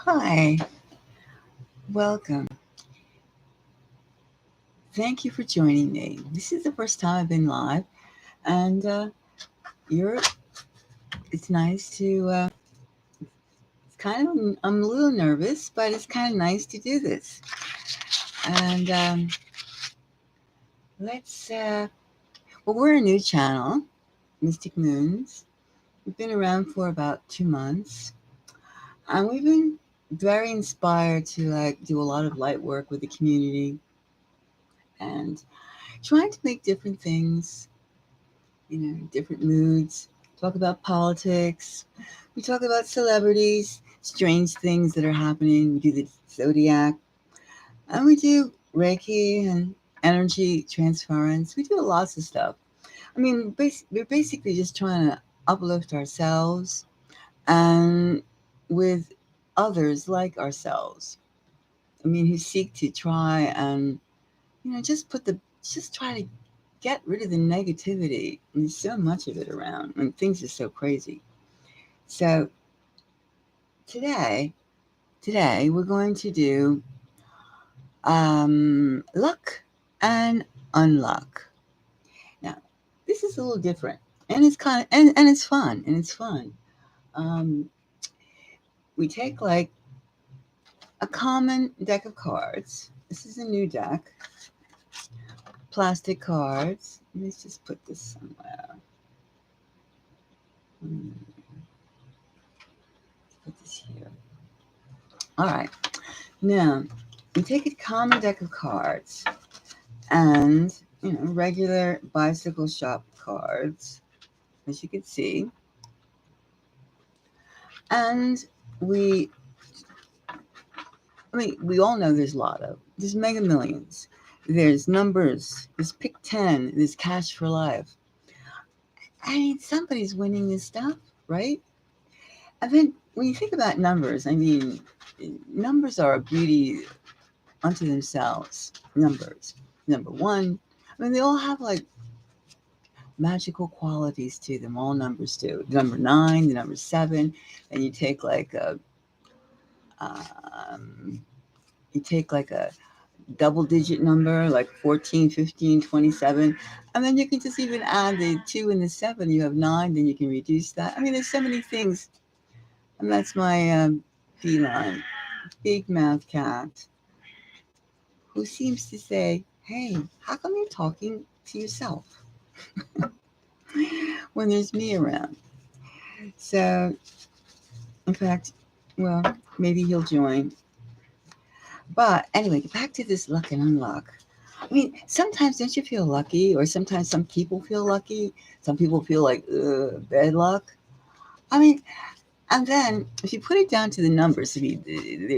Hi, welcome. Thank you for joining me. This is the first time I've been live, and you're. It's nice to. It's kind of. I'm a little nervous, but it's kind of nice to do this. And let's. Well, we're a new channel, Mystic Moons. We've been around for about 2 months, and we've been very inspired to do a lot of light work with the community and trying to make different things, different moods, talk about politics. We talk about celebrities, strange things that are happening. We do the Zodiac, and we do Reiki and energy transference. We do lots of stuff. I mean, we're basically just trying to uplift ourselves and with others like ourselves. I mean, who seek to try and, just try to get rid of the negativity. And there's so much of it around, and things are so crazy. So today, today we're going to do luck and unluck. Now, this is a little different, and it's kind of and it's fun, and it's fun. Um, we take like a common deck of cards. This is a new deck, plastic cards. Let's just put this somewhere. Put this here. All right. Now, we take a common deck of cards and, regular bicycle shop cards, as you can see. And we, we all know there's lotto, there's mega millions, there's numbers, there's pick 10, there's cash for life. I mean, somebody's winning this stuff, right? And then when you think about numbers, I mean, numbers are a beauty unto themselves. Numbers. Number one, I mean, they all have like magical qualities to them. All numbers do. The number 9, the number 7, and you take like a double digit number like 14, 15, 27, and then you can just even add the 2 and the 7. You have 9, then you can reduce that. I mean, there's so many things, and that's my feline, big mouth cat, who seems to say, "Hey, how come you're talking to yourself when there's me around?" So, in fact, well, maybe he'll join. But anyway, back to this luck and unluck. I mean, sometimes don't you feel lucky, or sometimes some people feel lucky. Some people feel like bad luck. I mean, and then if you put it down to the numbers, I mean,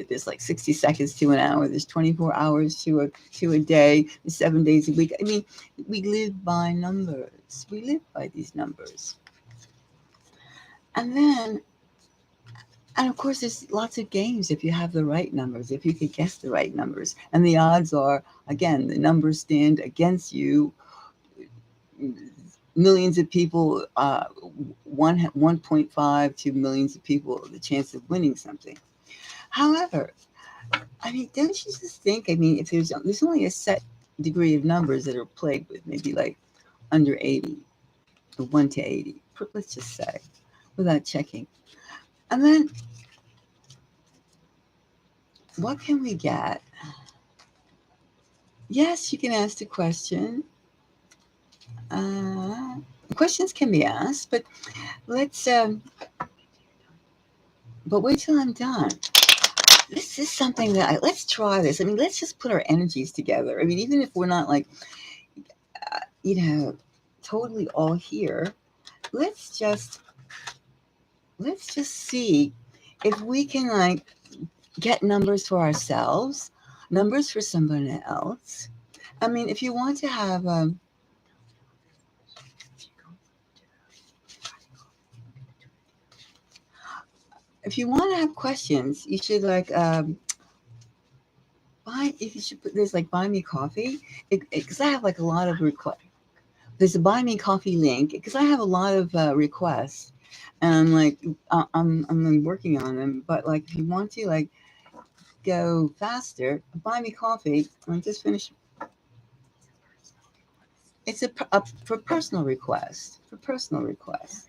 there's like 60 seconds to an hour. There's 24 hours to a day. There's 7 days a week. I mean, we live by numbers. We live by these numbers. And then, and of course, there's lots of games if you have the right numbers, if you could guess the right numbers. And the odds are, again, the numbers stand against you. Millions of people, 1.5 to millions of people, the chance of winning something. However, I mean, don't you just think? I mean, if there's only a set degree of numbers that are plagued with, maybe like under 80, or 1 to 80. Let's just say, without checking. And then, what can we get? Yes, you can ask the question. Questions can be asked, but let's. But wait till I'm done. This is something let's try this. I mean, let's just put our energies together. I mean, even if we're not like, totally all here, let's just see if we can like get numbers for ourselves, numbers for somebody else. I mean, if you want to have if you want to have questions, you should like if you should put there's like buy me coffee, because I have like a lot of requests. There's a buy me coffee link because I have a lot of requests And I'm like, I'm working on them. But like, if you want to like go faster, buy me coffee. I just finished. It's a for personal request. For personal request.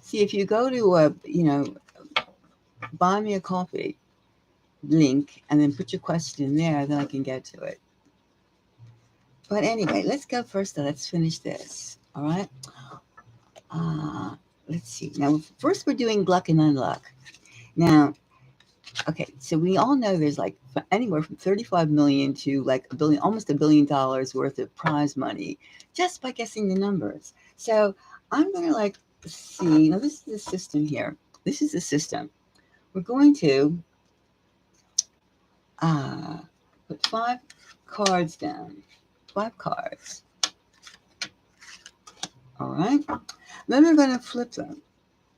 See, if you go to buy me a coffee link and then put your question in there, then I can get to it. But anyway, let's go first. Let's finish this. All right. Uh, let's see. Now, first we're doing Gluck and Unluck. Now, okay, so we all know there's like anywhere from 35 million to like a billion, almost $1 billion worth of prize money just by guessing the numbers. So I'm going to like see. Now, this is the system here. This is the system. We're going to put 5 cards down. 5 cards. All right. Then we're going to flip them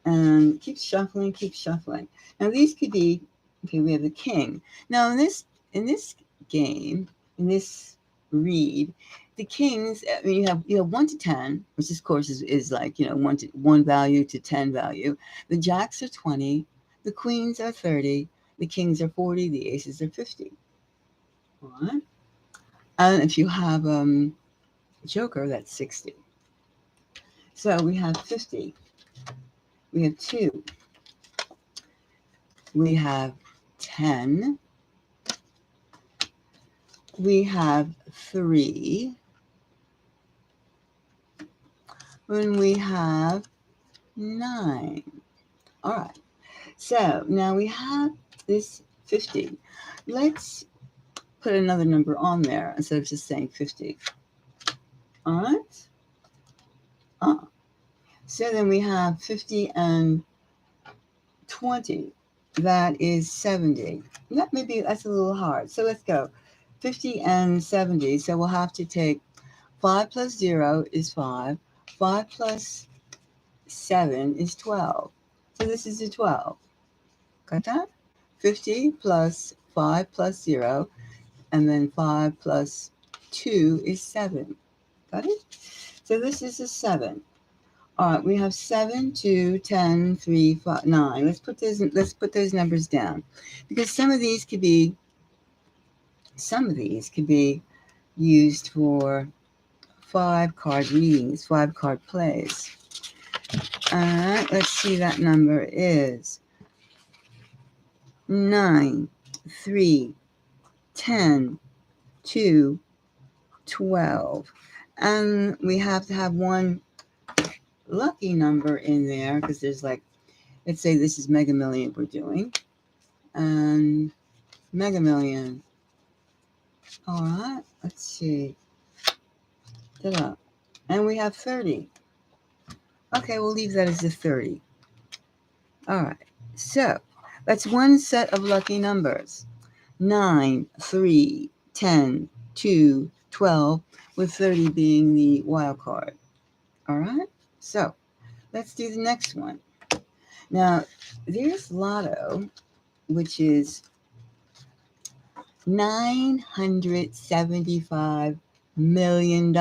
and keep shuffling, keep shuffling. Now these could be, okay, we have the king. Now in this game, in this read, the kings, I mean, you have 1 to 10, which of course is like, 1 value to 10 value. The jacks are 20, the queens are 30, the kings are 40, the aces are 50. All right. And if you have joker, that's 60. So we have 50. We have 2. We have 10. We have 3. And we have 9. All right. So now we have this 50. Let's put another number on there instead of just saying 50. All right. So then we have 50 and 20. That is 70. That's a little hard. So let's go. 50 and 70. So we'll have to take 5 plus 0 is 5. 5 plus 7 is 12. So this is a 12. Got that? 50 plus 5 plus 0. And then 5 plus 2 is 7. Got it? So this is a 7. All right, we have 7, 2, 10, 3, 5, 9. Let's put those numbers down, because some of these could be used for 5-card readings, 5-card plays. All right, let's see. That number is 9, 3, 10, 2, 12, and we have to have one lucky number in there because there's like, let's say this is Mega Million we're doing, and Mega Million. All right, let's see. Ta-da. And we have 30. Okay, we'll leave that as a 30. All right, so that's one set of lucky numbers. 9, 3, 10, 2, 12, with 30 being the wild card. All right, so let's do the next one. Now, there's Lotto, which is $975 million.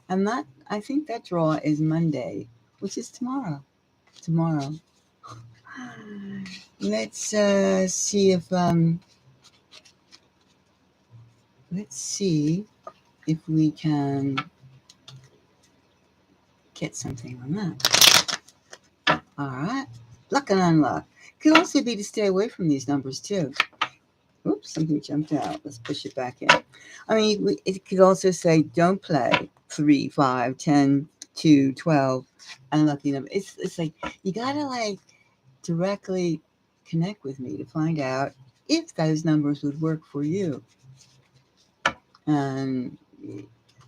And I think that draw is Monday, which is tomorrow. Let's see if we can get something on that. All right. Luck and unluck. Could also be to stay away from these numbers too. Oops, something jumped out. Let's push it back in. I mean, it could also say don't play 3, 5, 10, 2, 12, unlucky number. It's like you gotta like directly connect with me to find out if those numbers would work for you.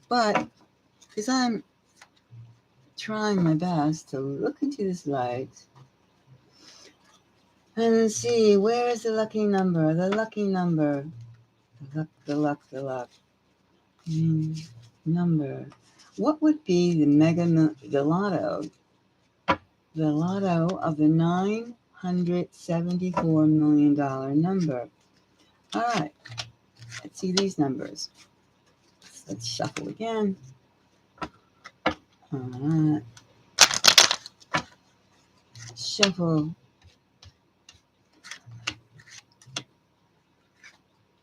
But because I'm trying my best to look into this light and see where is the lucky number. The luck. Number. What would be the lotto? The lotto of the $974 million number. All right. Let's see these numbers. Let's shuffle again. All right. Shuffle.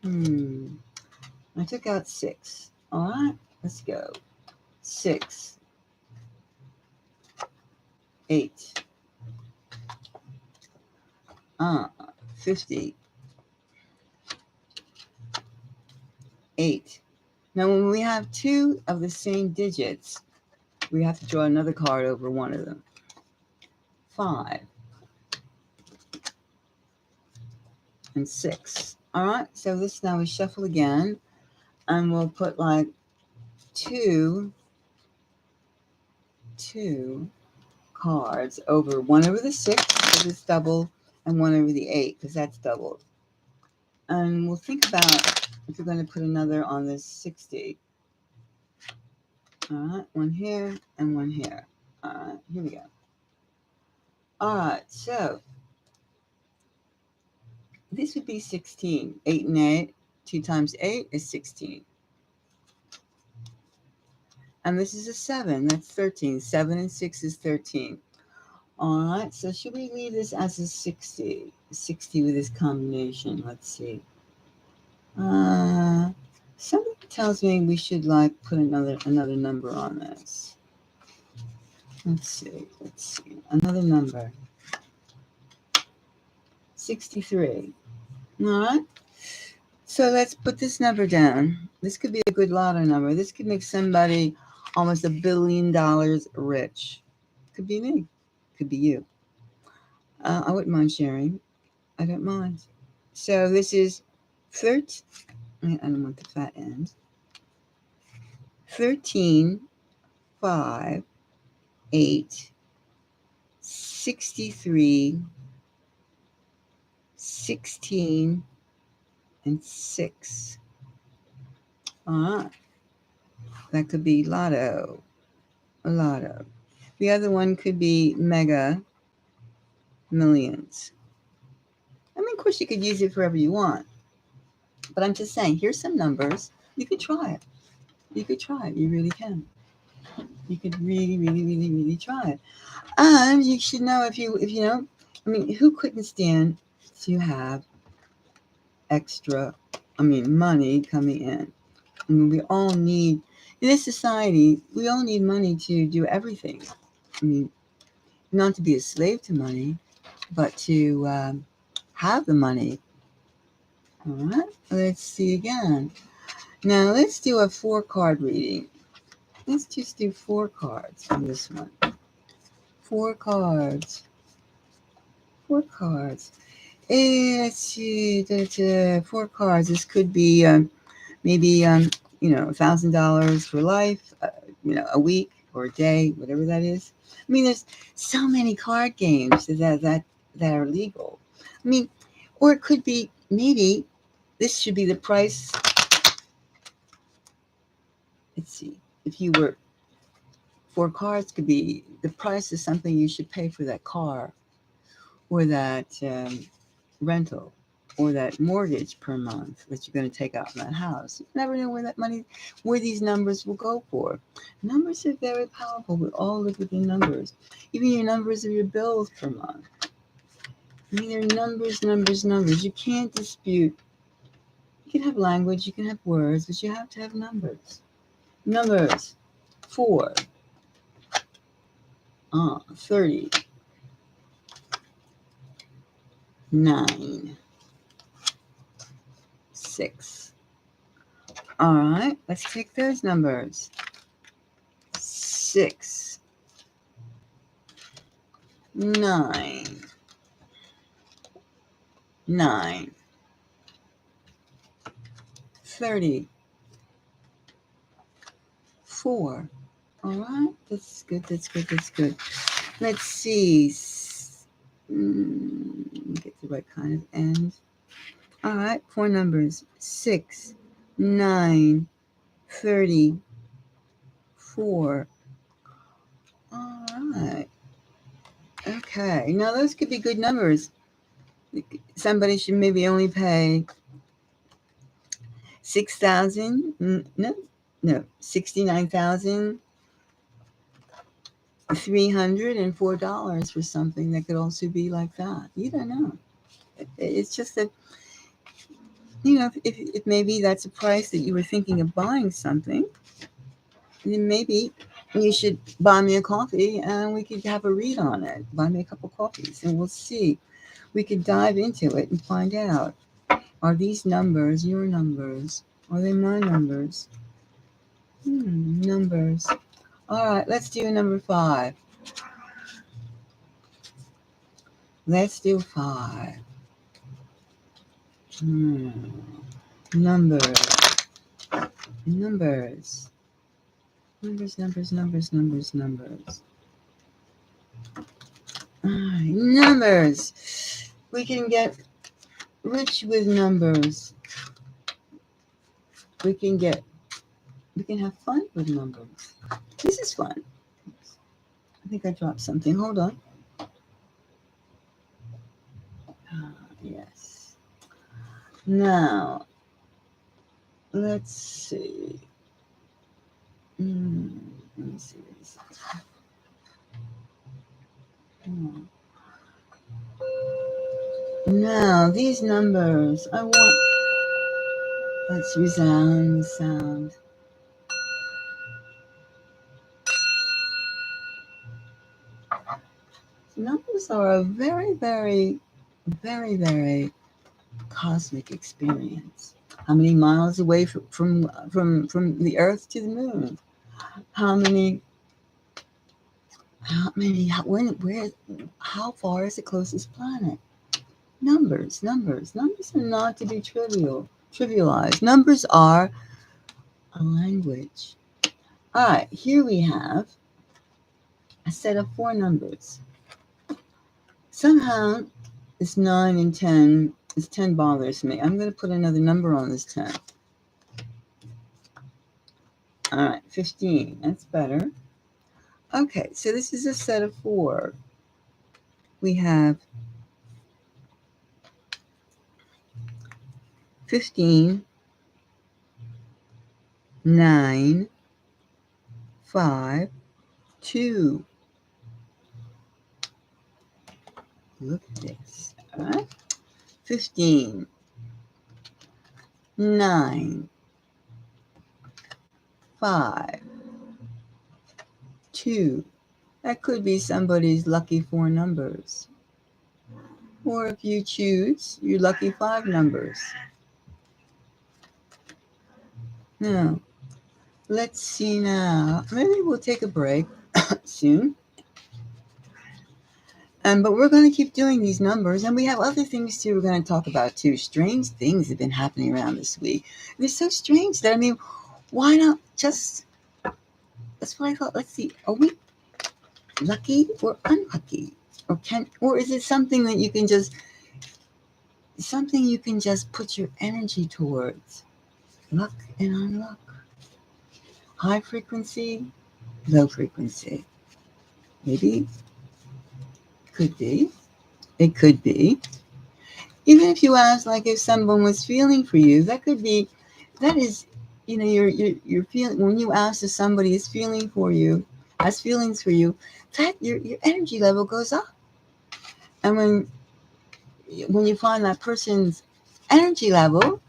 I took out 6. All right. Let's go. 6, 8, 50, 8. Now, when we have 2 of the same digits, we have to draw another card over one of them. 5 and 6. All right. So this now we shuffle again, and we'll put like two cards over one over the 6 because it's double, and one over the 8 because that's doubled. And we'll think about if we're going to put another on this 60. All right, one here and one here. All right, here we go. All right, so this would be 16. 8 and 8. 2 times 8 is 16. And this is a 7. That's 13. 7 and 6 is 13. All right, so should we leave this as a 60? 60 with this combination. Let's see. Something tells me we should like put another number on this. Let's see. Another number. 63. All right. So let's put this number down. This could be a good lotto number. This could make somebody almost $1 billion rich. Could be me. Could be you. I wouldn't mind sharing. I don't mind. So this is 13. I don't want the fat end. 13, 5, 8, 63, 16, and 6. All right. That could be lotto. The other one could be mega millions. I mean, of course, you could use it for whatever you want. But I'm just saying, here's some numbers. You could try it. You really can. You could really try it. And you should know if you know, I mean, who couldn't stand to have extra, money coming in? I mean, we all need, in this society, we all need money to do everything. I mean, not to be a slave to money, but to have the money. All right, let's see again. Now, let's do a 4-card reading. Let's just do 4 cards on this one. 4 cards. 4 cards. Let's see. 4 cards. This could be maybe $1,000 for life. A week or a day, whatever that is. I mean, there's so many card games that are legal. I mean, or it could be maybe this should be the price. Let's see. If you were 4 cards could be the price of something you should pay for that car, or that rental, or that mortgage per month that you're going to take out in that house. You never know where these numbers will go for. Numbers are very powerful. We all live within numbers. Even your numbers of your bills per month. I mean, they're numbers. You can't dispute. You can have language, you can have words, but you have to have numbers. Numbers. 4. 30. 9. 6. All right, let's take those numbers. 6, 9, 9, 30, 4. All right, that's good. Let's see. Get the right kind of end. All right, 4 numbers. 6, 9, 30, 4. All right. Okay, now those could be good numbers. Somebody should maybe only pay 6,000. No, 69,000. $304 for something that could also be like that. You don't know. It's just that, if maybe that's a price that you were thinking of buying something, then maybe you should buy me a coffee and we could have a read on it. Buy me a couple coffees and we'll see. We could dive into it and find out. Are these numbers your numbers? Are they my numbers? Numbers. All right, let's do number 5. Let's do 5. Numbers. Numbers. Numbers, numbers, numbers, numbers, numbers. Numbers. We can get rich with numbers. We can have fun with numbers. This is fun. I think I dropped something. Hold on. Yes. Now, let's see. Let me see what this is. Now, these numbers, let's resound the sound. Numbers are a very, very, very, very cosmic experience. How many miles away from the Earth to the Moon? How far is the closest planet? Numbers are not to be trivialized. Numbers are a language. All right, here we have a set of 4 numbers. Somehow, this 9 and 10, this 10 bothers me. I'm going to put another number on this 10. All right, 15. That's better. Okay, so this is a set of 4. We have 15, 9, 5, 2. Look at this. All right. 15, 9, 5, 2. That could be somebody's lucky 4 numbers. Or if you choose your lucky 5 numbers. Now, let's see now. Maybe we'll take a break soon. But we're going to keep doing these numbers, and we have other things too we're going to talk about too. Strange things have been happening around this week. They're so strange that, why not just, that's what I thought. Let's see, are we lucky or unlucky? Or is it something that you can just put your energy towards? Luck and unluck. High frequency, low frequency. Maybe. Could be. It could be. Even if you ask, like, if someone was feeling for you, that is, you're feeling, when you ask if somebody is feeling for you, has feelings for you, that your energy level goes up. And when you find that person's energy level,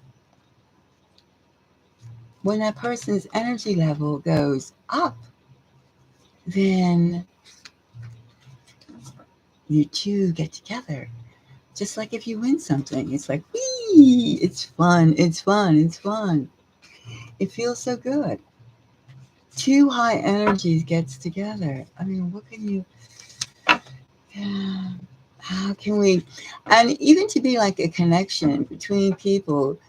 when that person's energy level goes up, then you two get together. Just like if you win something, it's like, whee! It's fun. It's fun. It's fun. It feels so good. 2 high energies gets together. What can you? How can we? And even to be like a connection between people,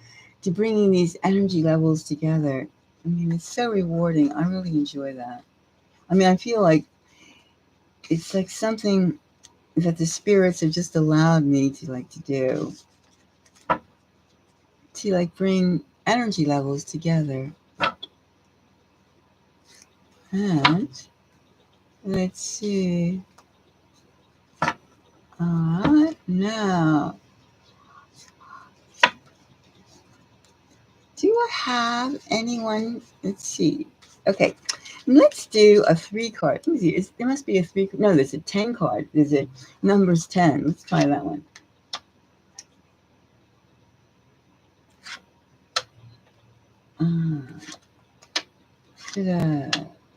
to bringing these energy levels together. It's so rewarding. I really enjoy that. I feel like it's like something that the spirits have just allowed me to do, to bring energy levels together. And let's see. Now, do I have anyone? Let's see. Okay, Let's do a 3 card. Let me see. There must be a 3. No, there's a 10 card. There's a numbers 10. Let's try that one.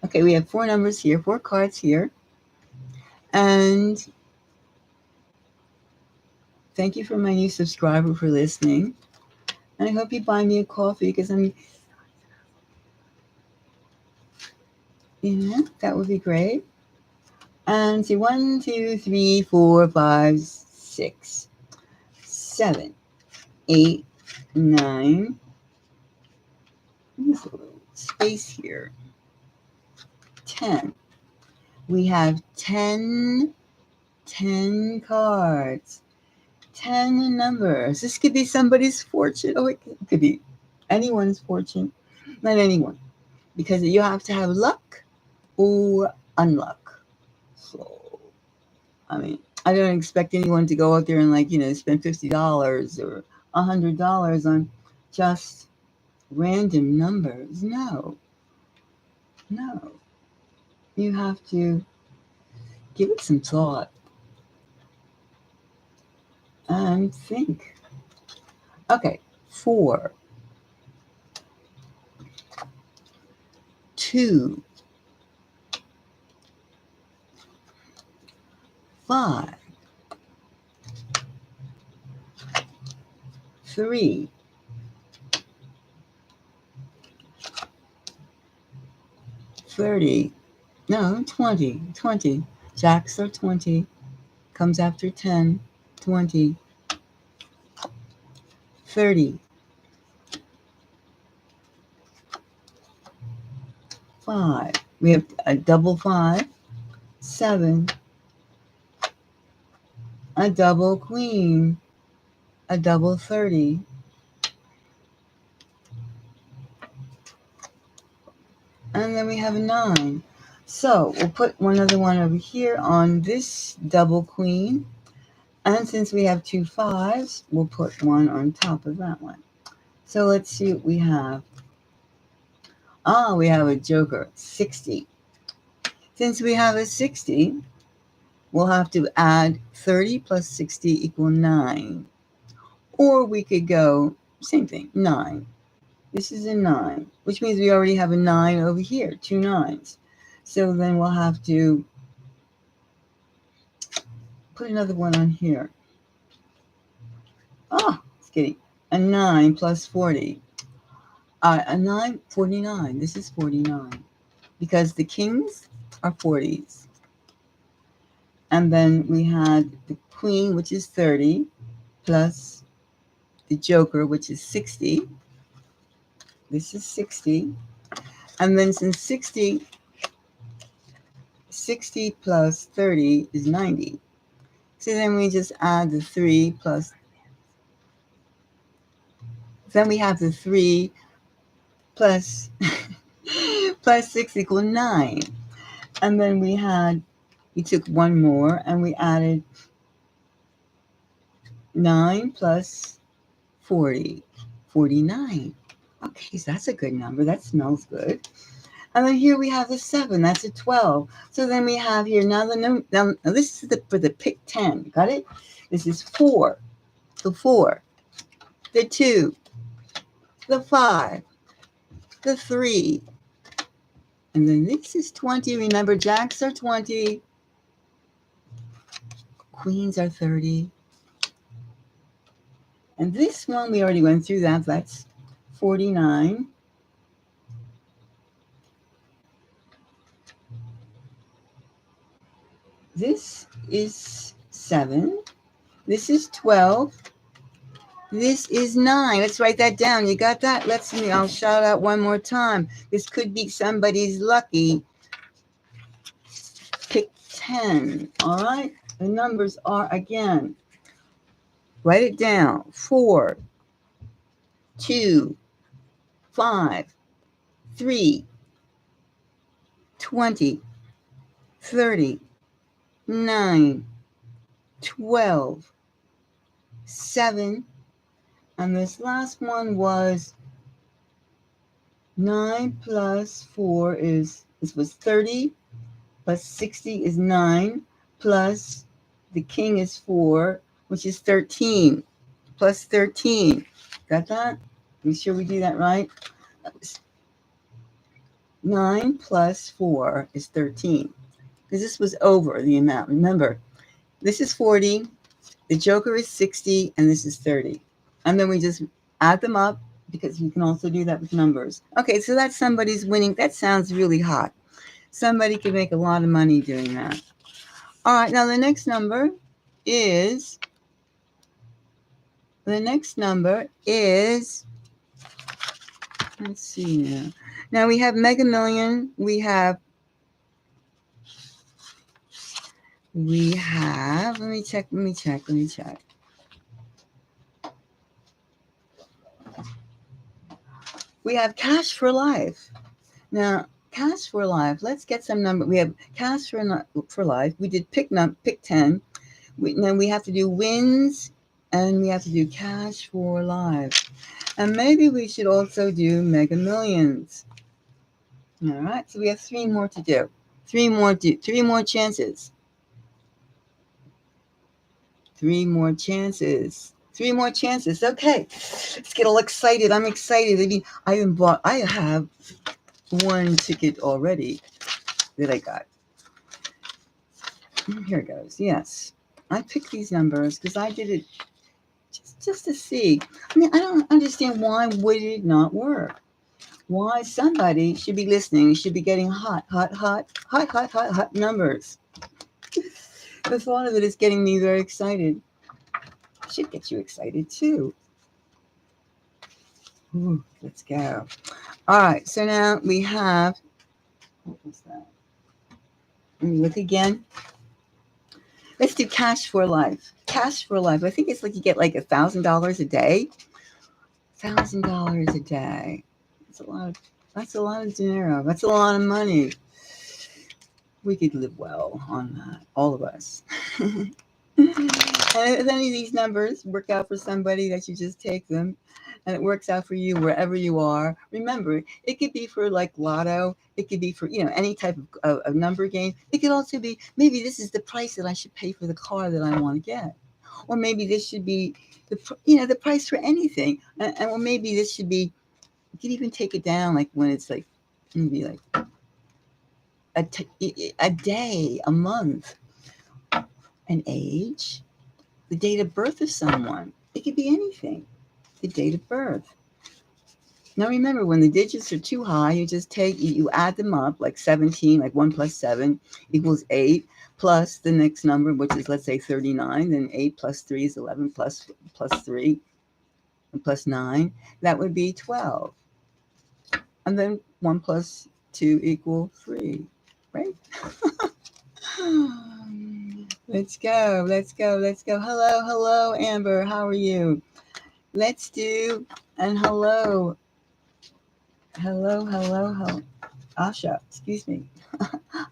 Okay, we have 4 numbers here, 4 cards here. And thank you for my new subscriber for listening. And I hope you buy me a coffee because that would be great. And see, 1, 2, 3, 4, 5, 6, 7, 8, 9. There's a little space here. 10. We have 10 cards. 10 numbers. This could be somebody's fortune. Oh, it could be anyone's fortune. Not anyone. Because you have to have luck or unluck. So, I mean, I don't expect anyone to go out there and spend $50 or $100 on just random numbers. No. You have to give it some thought and think. Okay, 4, 2, 5, 3, 30, no, 20. Jacks are 20, comes after 10, 20, 30, 5. We have a double 5, 7, a double queen, a double 30, and then we have a 9. So we'll put one other one over here on this double queen. And since we have 2 5s, we'll put one on top of that one. So let's see what we have. We have a joker, 60. Since we have a 60, we'll have to add 30 plus 60 equal 9. Or we could go, same thing, 9. This is a 9, which means we already have a 9 over here, 2 9s. So then we'll have to put another one on here. It's getting a 9 plus 40. A 9, 49. This is 49. Because the kings are 40s. And then we had the queen, which is 30, plus the joker, which is 60. This is 60. And then since 60 plus 30 is 90. So then we just add the 3 plus. Then we have the 3 plus 6 equal 9. And then we took one more and we added 9 plus 40, 49. Okay, so that's a good number. That smells good. And then here we have the 7. That's a 12. So then we have here now now this is for the pick 10. Got it? This is 4. The 4, the 2, the 5, the 3, and then this is 20. Remember, jacks are 20, queens are 30. And this one, we already went through that. That's 49. This is 7. This is 12. This is 9. Let's write that down. You got that? I'll shout out one more time. This could be somebody's lucky pick 10. All right? The numbers are, again, write it down. 4, 2, 5, 3, 20, 30, 9, 12, 7, and this last one was 9 plus 4 is This was 30 plus 60 is 9 plus the king is 4, which is 13 plus 13. Got that? Make sure we do that right. That was 9 plus 4 is 13. Because this was over the amount. Remember, this is 40, the joker is 60, and this is 30. And then we just add them up because you can also do that with numbers. Okay, so that's somebody's winning. That sounds really hot. Somebody could make a lot of money doing that. All right, now the next number is, let's see now. Now we have Mega Million, we have, let me check. We have Cash for Life. Now, Cash for Life, let's get some number. We have Cash for Life. We did pick 10. Then we have to do wins, and we have to do Cash for Life. And maybe we should also do Mega Millions. All right, so we have 3 more to do. 3 more chances. 3 more chances. 3 more chances. Okay, let's get all excited. I'm excited. I have 1 ticket already that I got. Here it goes. Yes, I picked these numbers because I did it just to see. I mean, I don't understand why would it not work. Why somebody should be listening, should be getting hot numbers. The thought of it is getting me very excited. It should get you excited too. Ooh, let's go. All right, so now we have, what was that? Let me look again. Let's do Cash for Life. Cash for Life. I think it's like you get like $1,000 a day. $1,000 a day. That's a lot of dinero. That's a lot of money. We could live well on that, all of us. And if any of these numbers work out for somebody, that you just take them, and it works out for you wherever you are. Remember, it could be for like lotto. It could be for, any type of number game. It could also be, maybe this is the price that I should pay for the car that I want to get. Or maybe this should be the price for anything. Or maybe this should be, you can even take it down like when it's like, maybe like a day, a month, an age, the date of birth of someone. It could be anything. The date of birth. Now remember, when the digits are too high, you just you add them up, like 17, like 1 plus 7 equals 8, plus the next number, which is, let's say, 39. Then 8 plus 3 is 11, plus 3 and plus 9. That would be 12. And then 1 plus 2 equal 3, right? Let's go. Hello, Amber. How are you? Let's do, and hello. Asha, excuse me.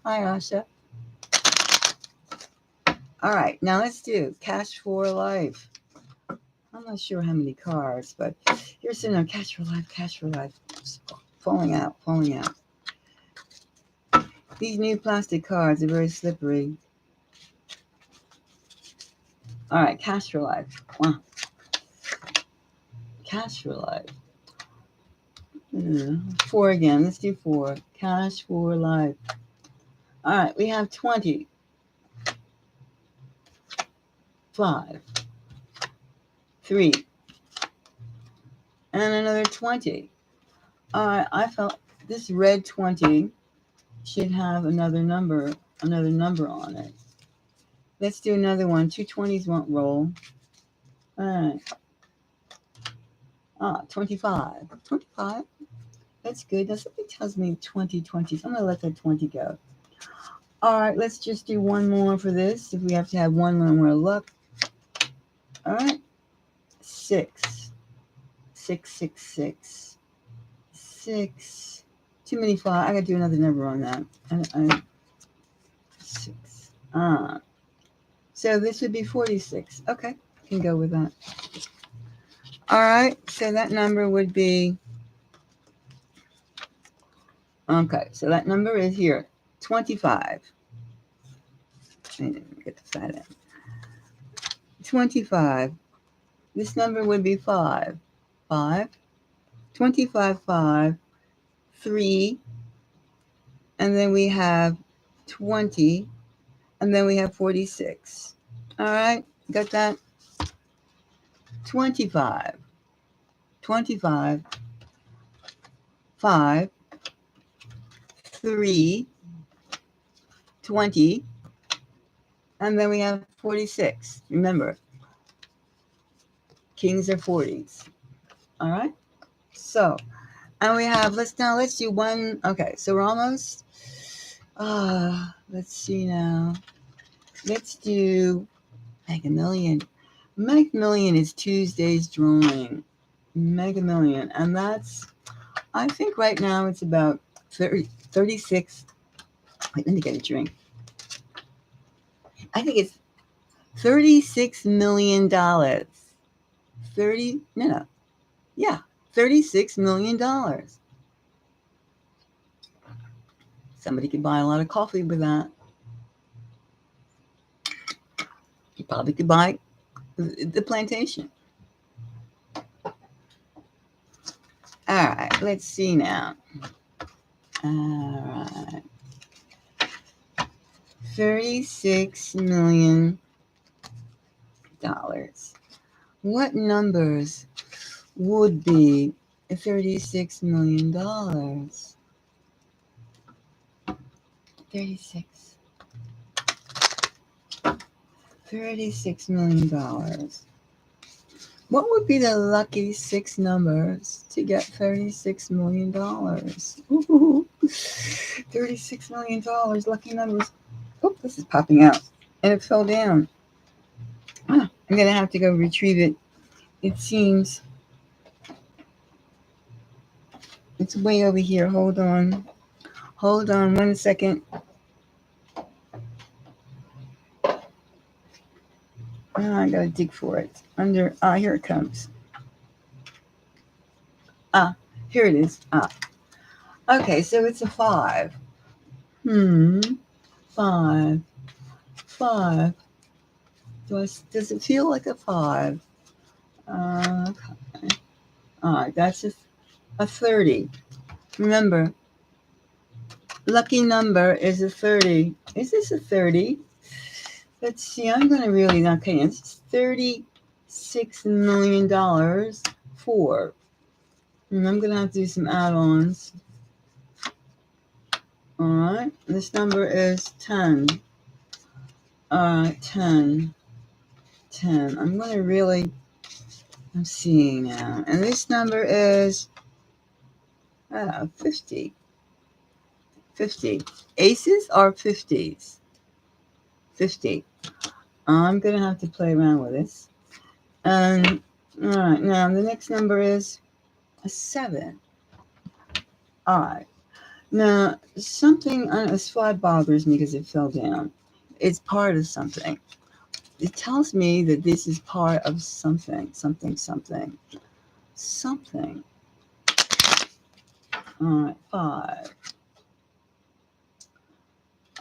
Hi, Asha. All right, now let's do Cash for Life. I'm not sure how many cards, but here's some Cash for Life. Falling out. These new plastic cards are very slippery. All right, Cash for Life. Wow. Cash for Life. 4 again. Let's do 4. Cash for Life. All right, we have 20. 5. 3. And another 20. All right, I felt this red 20 should have another number on it. Let's do another one. 2 20s won't roll. All right. 25. 25. That's good. Now something tells me 20. So I'm going to let that 20 go. All right, let's just do one more for this. If we have to have one more luck. All right. 6. 6. 6. Too many 5. I got to do another number on that. 6. So this would be 46. Okay, can go with that. All right, so that number would be Okay, so that number is here, 25. Get the fat end. 25. This number would be 5. 5. 25, 5. 3. And then we have 20. And then we have 46. All right, got that? 25. 25. 5. 3. 20. And then we have 46. Remember, kings are 40s. All right? So, and we have, let's do one. Okay, so we're almost, let's see now. Let's do Mega Million. Mega Million is Tuesday's drawing. Mega Million. And that's, I think right now it's about 36. Wait, let me get a drink. I think it's $36 million. $36 million. Somebody could buy a lot of coffee with that. You probably could buy the plantation. All right, let's see now. All right. $36 million. What numbers would be $36 million? 36 million dollars. What would be the lucky 6 numbers to get $36 million? Ooh, $36 million, lucky numbers. Oh, this is popping out. And it fell down. I'm going to have to go retrieve it. It seems it's way over here. Hold on 1 second. I gotta dig for it. Under, here it comes. Here it is. Okay, so it's a 5. 5. 5. Does it feel like a 5? Okay. All right, that's just a 30. Remember, lucky number is a 30. Is this a 30? Let's see, I'm going to really, okay, it's $36 million for. And I'm going to have to do some add-ons. All right, this number is 10. All right, 10. I'm going to really, I'm seeing now. And this number is 50. 50. Aces are 50s. 50. I'm going to have to play around with this. And, all right, now the next number is a 7. All right. Now, something on a 5 bothers me because it fell down. It's part of something. It tells me that this is part of something. All right, 5.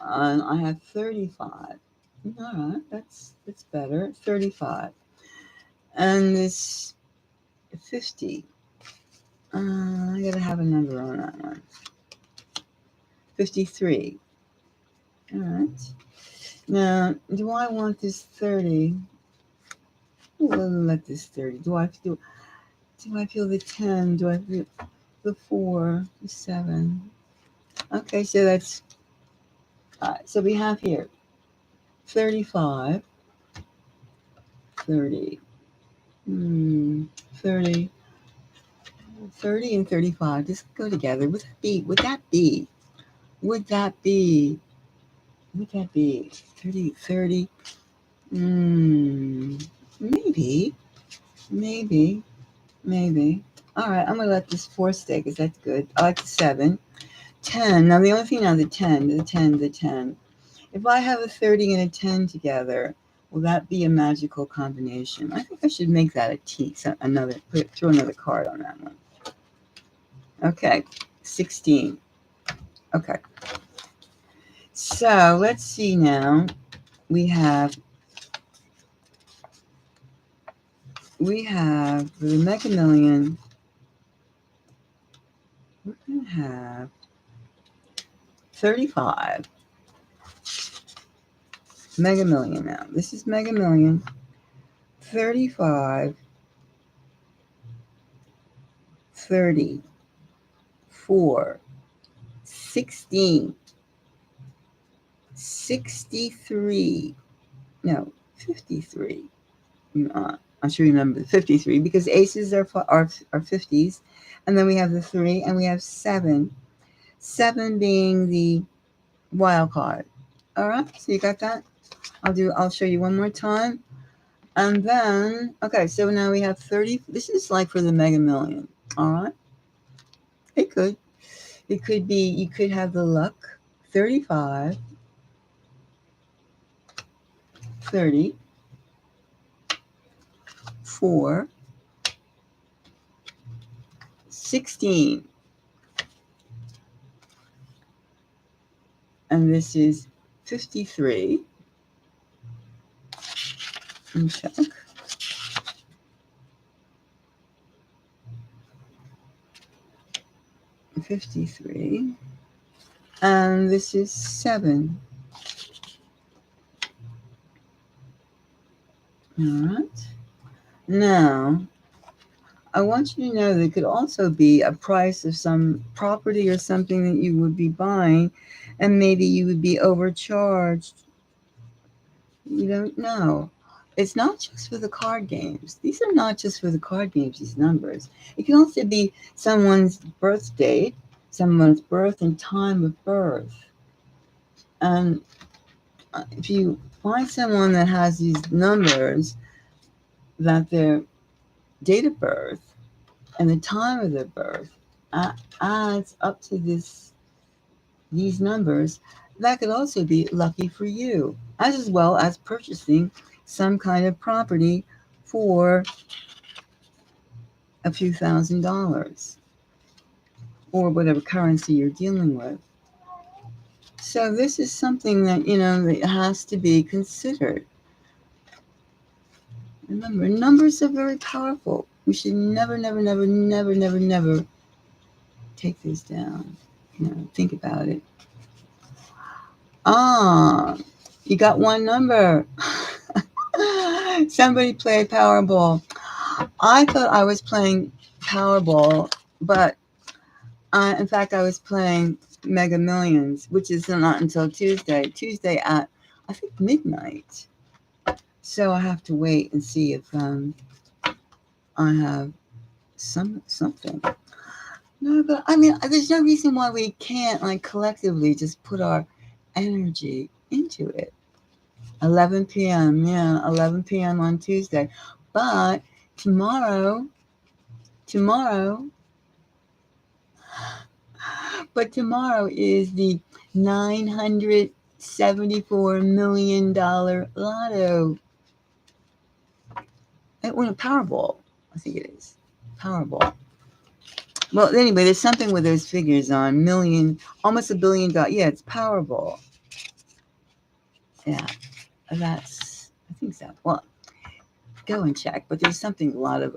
And I have 35. All right, that's better. 35. And this 50. I gotta have a number on that one. 53. All right. Now, do I want this 30? We'll let this 30. Do I feel the 10? Do I feel the 4, the 7? Okay, so that's, all right, so we have here 35, 30, 30 and 35 just go together. Would that be 30? Maybe. All right, I'm gonna let this 4 stay because that's good. I like the 7. 10. Now the only thing now, the 10. If I have a 30 and a 10 together, will that be a magical combination? I think I should make that a T. So throw another card on that one. Okay, 16. Okay. So let's see now. We have for the Mega Million. We're gonna have 35 Mega Million now. This is Mega Million. 35, 30, 4, 16, 63. No, 53. I should remember 53 because aces are 50s, and then we have the 3, and we have 7. 7 being the wild card. All right, so you got that. I'll show you one more time, and then okay. So now we have 30. This is like for the Mega Million. All right, it could be, you could have the luck 35, 30, 4, 16, and this is 53. Let me check. 53. And this is 7. All right. Now, I want you to know that it could also be a price of some property or something that you would be buying, and maybe you would be overcharged. You don't know. It's not just for the card games. These are not just for the card games, these numbers. It can also be someone's birth date, someone's birth and time of birth. And if you find someone that has these numbers, that their date of birth and the time of their birth adds up to these numbers, that could also be lucky for you, as well as purchasing some kind of property for a few $1,000s or whatever currency you're dealing with. So this is something that, that has to be considered. Remember, numbers are very powerful. We should never, never, never, never, never, never take this down. Think about it. You got one number. Somebody played Powerball. I thought I was playing Powerball, but in fact, I was playing Mega Millions, which is not until Tuesday. Tuesday at, I think, midnight. So I have to wait and see if I have something. No, but I mean, there's no reason why we can't, like, collectively just put our energy into it. 11 p.m. Yeah, 11 p.m. on Tuesday. But tomorrow, tomorrow, tomorrow is the $974 million lotto. It won a Powerball. I think it is. Powerball. Well, anyway, there's something with those figures on million, almost $1 billion. Yeah, it's Powerball. Yeah, I think so. Well, go and check. But there's something, a lot of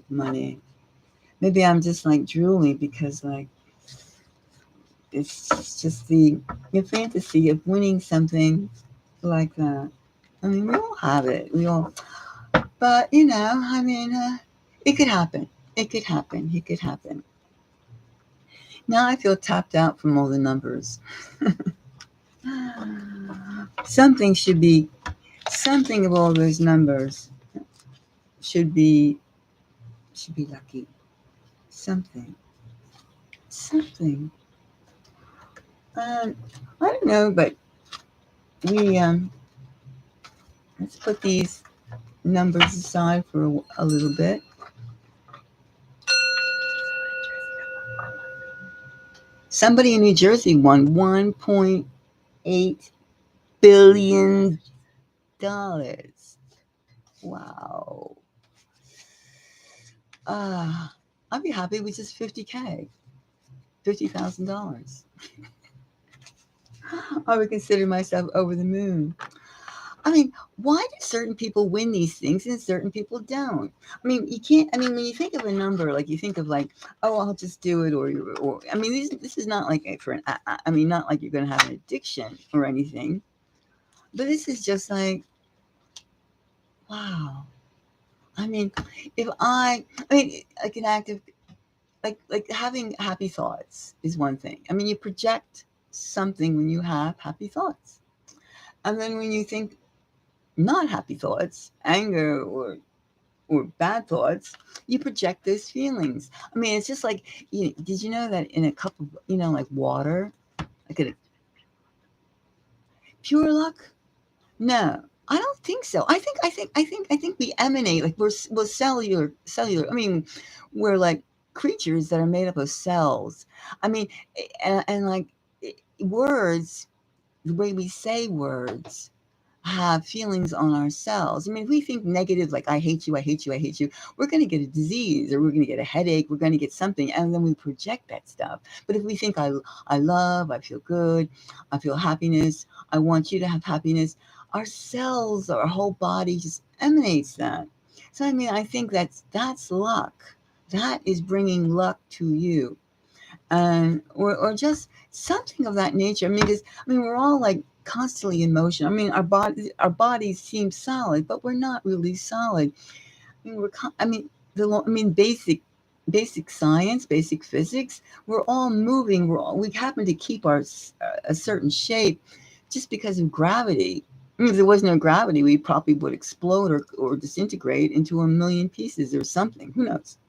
money. Maybe I'm just like drooling because like it's just the fantasy of winning something like that. I mean, we all have it. We all, but I mean, it could happen. It could happen. It could happen. Now I feel tapped out from all the numbers. Something should be, something of all those numbers should be lucky. Something. Something. I don't know, but we let's put these numbers aside for a little bit. Somebody in New Jersey won $1.8 billion. Wow. I'd be happy with just 50K. $50,000. I would consider myself over the moon. I mean, why do certain people win these things and certain people don't? I mean, you can't. I mean, when you think of a number, like you think of like, oh, I'll just do it, or I mean, this is not like for an. I mean, not like you're going to have an addiction or anything, but this is just like, wow. I mean, if I mean, like an active, like having happy thoughts is one thing. I mean, you project something when you have happy thoughts, and then when you think not happy thoughts, anger or bad thoughts, you project those feelings. I mean, it's just like, did you know that in a cup of, like water, like a pure luck? No, I don't think so. I think we emanate like we're cellular. I mean, we're like creatures that are made up of cells. I mean, and like words, the way we say words have feelings on ourselves. I mean, if we think negative, like I hate you, I hate you, I hate you, we're going to get a disease or we're going to get a headache, we're going to get something, and then we project that stuff. But if we think I love, I feel good, I feel happiness, I want you to have happiness, our cells, our whole body just emanates that. So I mean, I think that's luck. That is bringing luck to you, and or just something of that nature. I mean, because I mean, we're all like constantly in motion. I mean, our bodies seem solid, but we're not really solid. I mean, I mean, basic science, basic physics. We're all moving. We happen to keep a certain shape just because of gravity. I mean, if there was no gravity, we probably would explode or disintegrate into a million pieces or something. Who knows?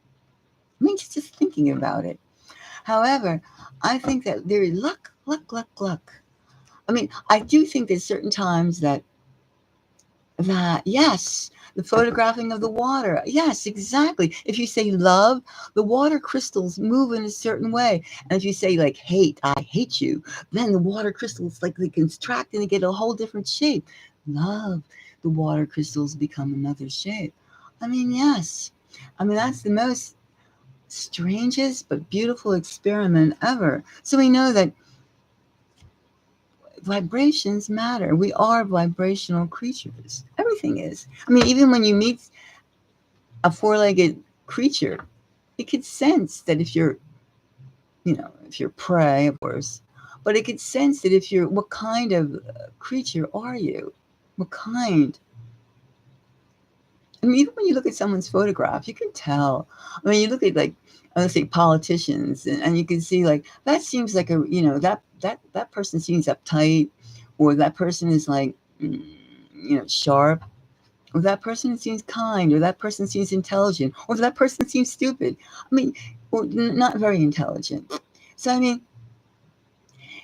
I mean, just thinking about it. However, I think that there is luck, luck, luck, luck. I mean, I do think there's certain times that yes, the photographing of the water. Yes, exactly. If you say love, the water crystals move in a certain way. And if you say like hate, I hate you, then the water crystals like they contract and they get a whole different shape. Love, the water crystals become another shape. I mean, yes. I mean, that's the most strangest but beautiful experiment ever. So we know that vibrations matter. We are vibrational creatures. Everything is. I mean, even when you meet a four-legged creature, it could sense that if you're prey, of course, but it could sense that if you're, what kind of creature are you? What kind? I mean, even when you look at someone's photograph, you can tell. I mean, you look at like, let's say politicians, and you can see like that seems like that person seems uptight, or that person is like, sharp, or that person seems kind, or that person seems intelligent, or that person seems stupid. I mean, or not very intelligent. So I mean,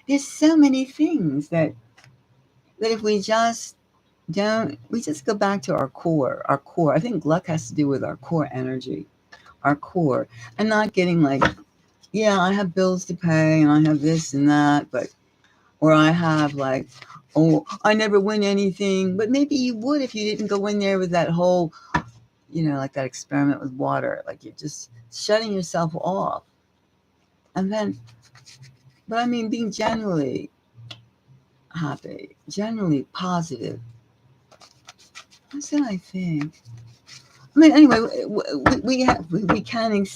there's so many things that if we just don't, we just go back to our core. Our core. I think luck has to do with our core energy, our core, and not getting like, yeah, I have bills to pay and I have this and that, but, or I have like, oh, I never win anything, but maybe you would if you didn't go in there with that whole, like that experiment with water, like you're just shutting yourself off. And then, but I mean, being generally happy, generally positive. That's what I think. I mean, anyway, we can.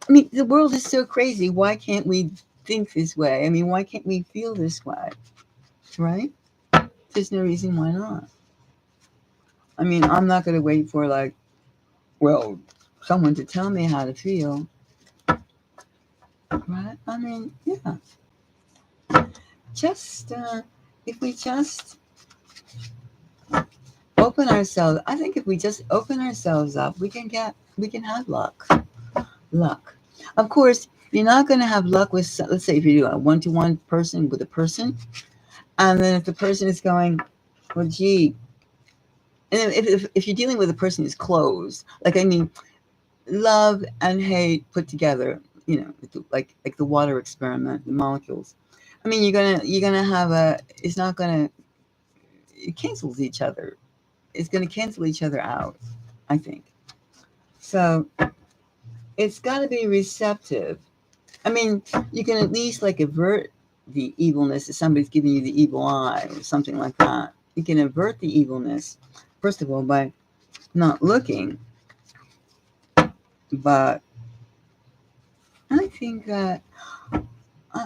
I mean, the world is so crazy. Why can't we think this way? I mean, why can't we feel this way? Right? There's no reason why not. I mean, I'm not going to wait for like, well, someone to tell me how to feel. Right? I mean, yeah. Just if we just open ourselves, I think if we just open ourselves up, we can have luck. Luck. Of course, you're not going to have luck with, let's say, if you do a one-to-one person with a person, and then if the person is going, well, gee, and if you're dealing with a person who's closed, like I mean, love and hate put together, like the water experiment, the molecules. I mean, you're gonna have it's not gonna, it cancels each other. It's gonna cancel each other out, I think. So it's got to be receptive I mean, you can at least like avert the evilness if somebody's giving you the evil eye or something like that. You can avert the evilness, first of all, by not looking. But I think that,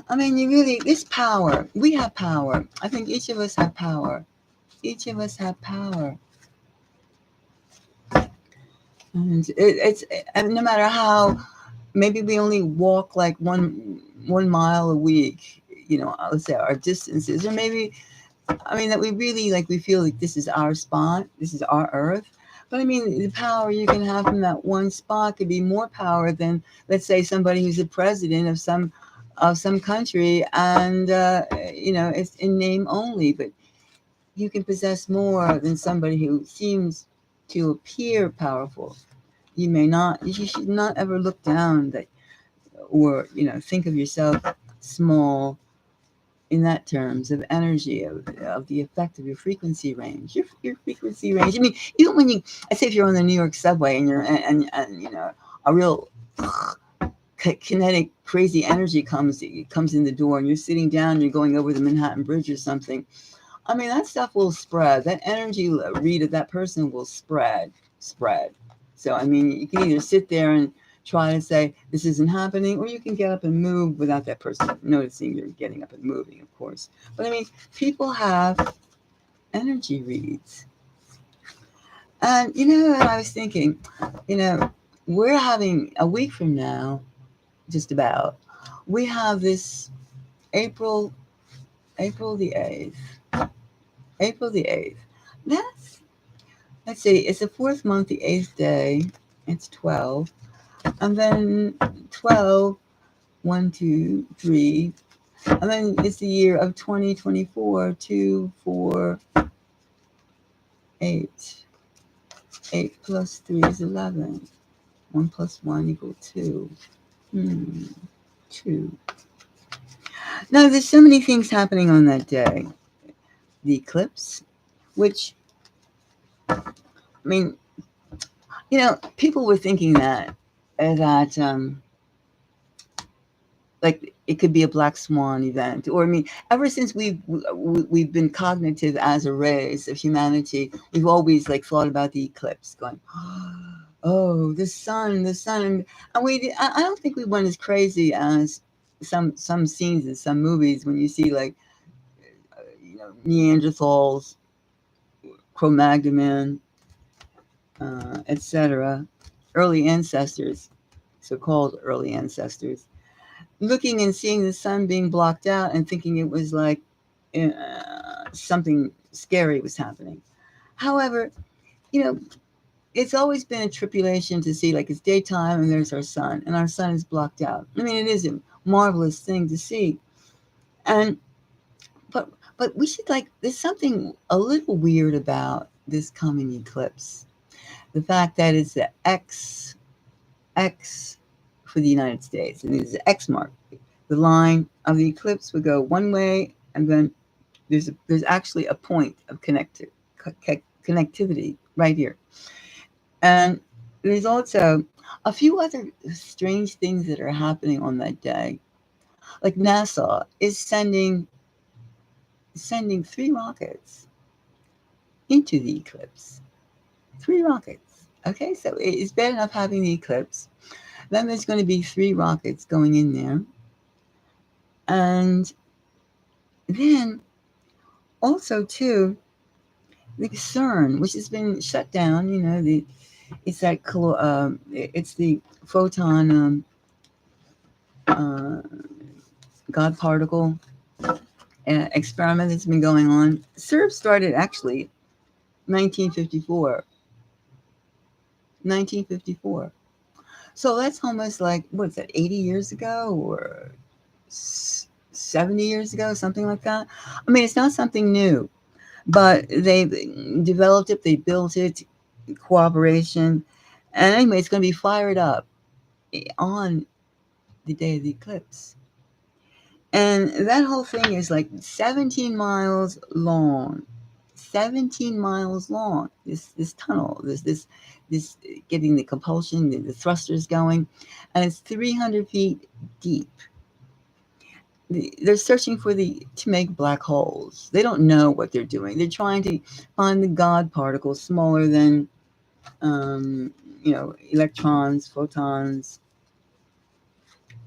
I mean, you really, this power, we have power. I think each of us have power. Each of us have power. And and no matter how, maybe we only walk like one mile a week, let's say our distances, or maybe, I mean, that we really like, we feel like this is our spot, this is our earth. But I mean, the power you can have from that one spot could be more power than, let's say, somebody who's the president of some country, and it's in name only. But you can possess more than somebody who seems to appear powerful. You may not. You should not ever look down that, or think of yourself small in that terms of energy, of the effect of your frequency range, your frequency range. I mean, even when I say, if you're on the New York subway and you're, and a real kinetic, crazy energy comes in the door, and you're sitting down, you're going over the Manhattan Bridge or something. I mean, that stuff will spread. That energy read of that person will spread. So I mean, you can either sit there and try to say this isn't happening, or you can get up and move without that person noticing you're getting up and moving, of course. But I mean, people have energy reads. And what I was thinking, you know, we're having a week from now, just about, we have this April, April the 8th. April the 8th. That's, let's see, it's the fourth month, the 8th day. It's 12. And then 12, 1, 2, 3. And then it's the year of 2024, 2, 4, 8. 8 plus 3 is 11. 1 plus 1 equals 2. 2. Now, there's so many things happening on that day. The eclipse, which, I mean, people were thinking that like, it could be a black swan event, or I mean, ever since we've been cognitive as a race of humanity, we've always like thought about the eclipse, going, oh, the sun, and I don't think we went as crazy as some scenes in some movies when you see like, Neanderthals, Cro-Magnon, etc., early ancestors, so-called early ancestors, looking and seeing the sun being blocked out and thinking it was like, uh, something scary was happening. However, you know, it's always been a tribulation to see, like, it's daytime and there's our sun, and our sun is blocked out. I mean, it is a marvelous thing to see. And but we should, like, there's something a little weird about this coming eclipse. The fact that it's the X for the United States, and it's the X mark. The line of the eclipse would go one way, and then there's actually a point of connectivity right here. And there's also a few other strange things that are happening on that day. Like, NASA is sending 3 rockets into the eclipse. 3 rockets. Okay, so it's bad enough having the eclipse. Then there's going to be 3 rockets going in there. And then also too, the CERN, which has been shut down. It's that it's the photon, God particle experiment that's been going on. CERN started actually 1954. 1954. So that's almost like, what's that, 80 years ago, or 70 years ago, something like that. I mean, it's not something new, but they've developed it, they built it, cooperation. And anyway, it's going to be fired up on the day of the eclipse. And that whole thing is like 17 miles long. 17 miles long. This tunnel, this getting the compulsion, the thrusters going, and it's 300 feet deep. They're searching to make black holes. They don't know what they're doing. They're trying to find the God particles smaller than, um, electrons, photons,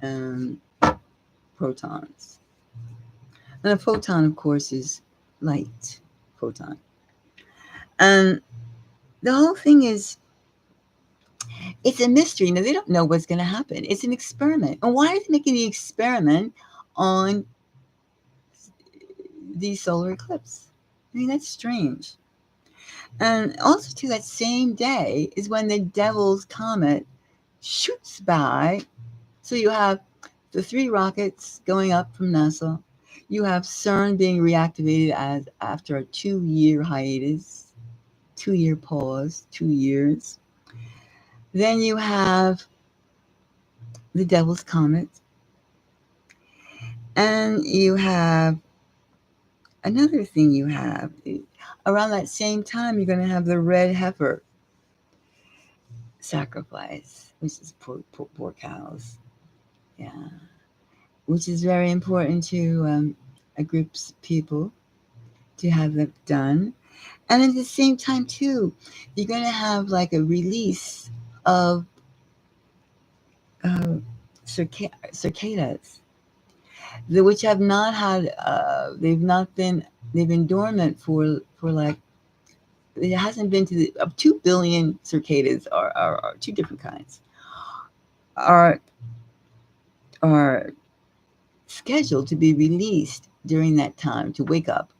um, protons. And a photon, of course, is light. Photon. And the whole thing is, it's a mystery. Now, they don't know what's going to happen. It's an experiment. And why are they making the experiment on the solar eclipse? I mean, that's strange. And also, too, that same day is when the Devil's Comet shoots by. So you have the 3 rockets going up from NASA. You have CERN being reactivated after a 2-year hiatus, 2-year pause, 2 years. Then you have the Devil's Comet. And you have another thing you have. Around that same time, you're going to have the red heifer sacrifice, which is poor cows. Yeah. Which is very important to a group's people to have that done. And at the same time, too, you're going to have like a release of cicadas, which have not had, they've been dormant for like, it hasn't been to 2 billion cicadas are 2 different kinds, are scheduled to be released during that time to wake up.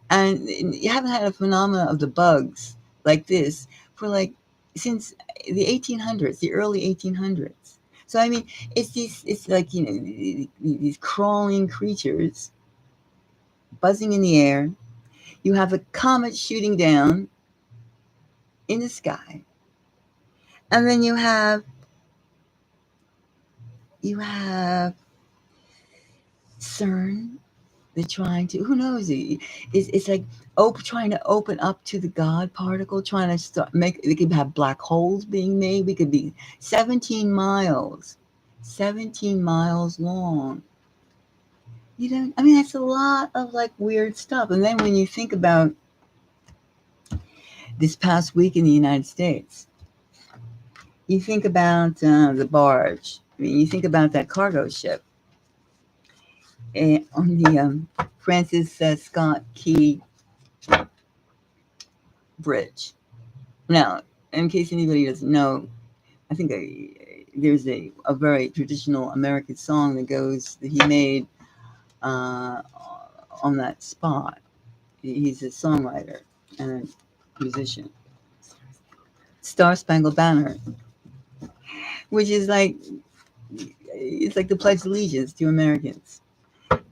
And you haven't had a phenomenon of the bugs like this for like since the 1800s, the early 1800s. So I mean, it's like these crawling creatures buzzing in the air. You have a comet shooting down in the sky, and then you have CERN. They're trying to, who knows? It's like trying to open up to the God particle, trying to they could have black holes being made. We could be 17 miles long. I mean, that's a lot of like weird stuff. And then when you think about this past week in the United States, you think about the barge. I mean, you think about that cargo ship on the Francis Scott Key Bridge. Now, in case anybody doesn't know, I think there's a very traditional American song that he made on that spot. He's a songwriter and a musician. Star Spangled Banner, which is like, it's like the Pledge of Allegiance to Americans.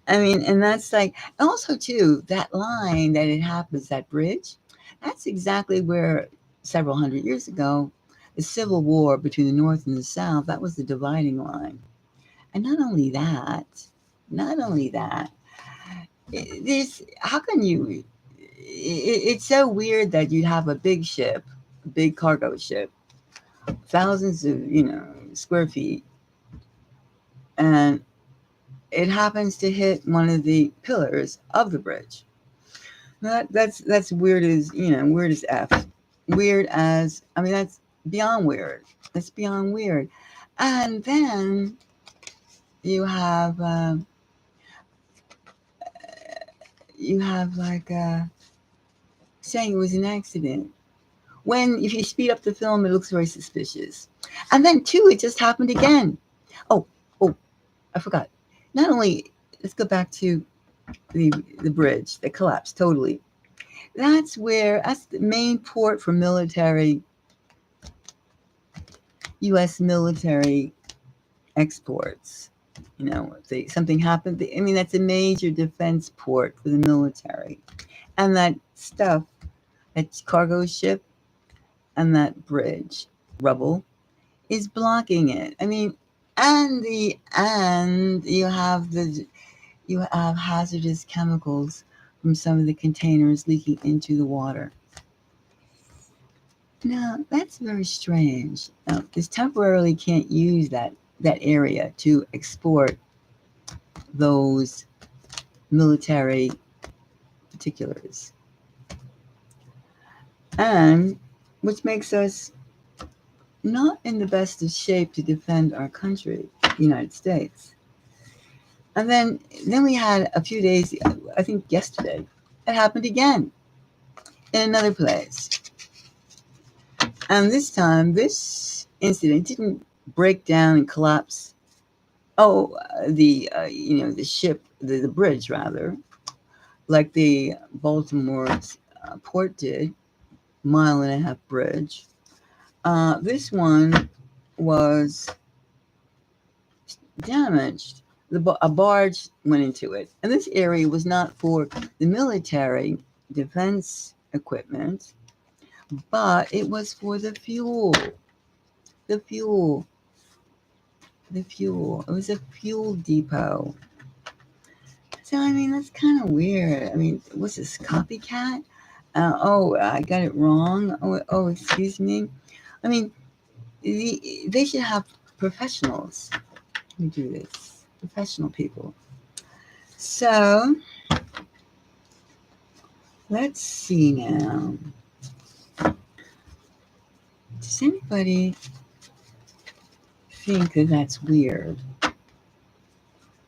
I mean, and that's like, also too, that line that it happens, that bridge, that's exactly where several hundred years ago, the Civil War between the North and the South, that was the dividing line. And not only that, how can you, it's so weird that you'd have a big ship, a big cargo ship, thousands of, square feet, and it happens to hit one of the pillars of the bridge. That's weird as, weird as F. Weird as, I mean, that's beyond weird. That's beyond weird. And then you have like saying it was an accident. When if you speed up the film, it looks very suspicious. And then too, it just happened again. Oh, I forgot. Not only, let's go back to the bridge that collapsed totally. That's the main port for military, U.S. military exports. If something happened, I mean, that's a major defense port for the military. And that stuff, that cargo ship and that bridge, rubble, is blocking it. I mean, and you have hazardous chemicals from some of the containers leaking into the water. Now, that's very strange. Now, this temporarily can't use that area to export those military particulars. And which makes us not in the best of shape to defend our country, the United States. And then we had a few days, I think yesterday, it happened again in another place. And this time, this incident didn't break down and collapse. Oh, the ship, the bridge rather, like the Baltimore port did, mile-and-a-half bridge. This one was damaged. A barge went into it. And this area was not for the military defense equipment, but it was for the fuel. The fuel. The fuel. It was a fuel depot. So, I mean, that's kind of weird. I mean, was this copycat? I got it wrong. Excuse me. I mean, they should have professionals who do this. Professional people. So, let's see now. Does anybody think that that's weird?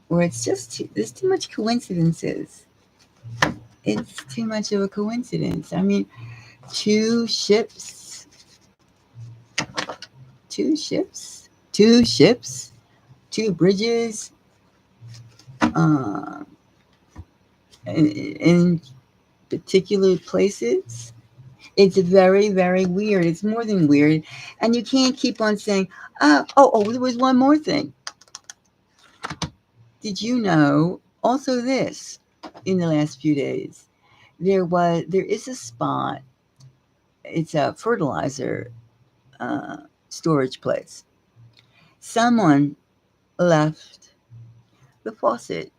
Or it's just there's too much coincidences. It's too much of a coincidence. I mean, two ships, two bridges, in particular places. It's very, very weird. It's more than weird. And you can't keep on saying, there was one more thing. Did you know also this in the last few days? There is a spot. It's a fertilizer storage place. Someone left the faucet,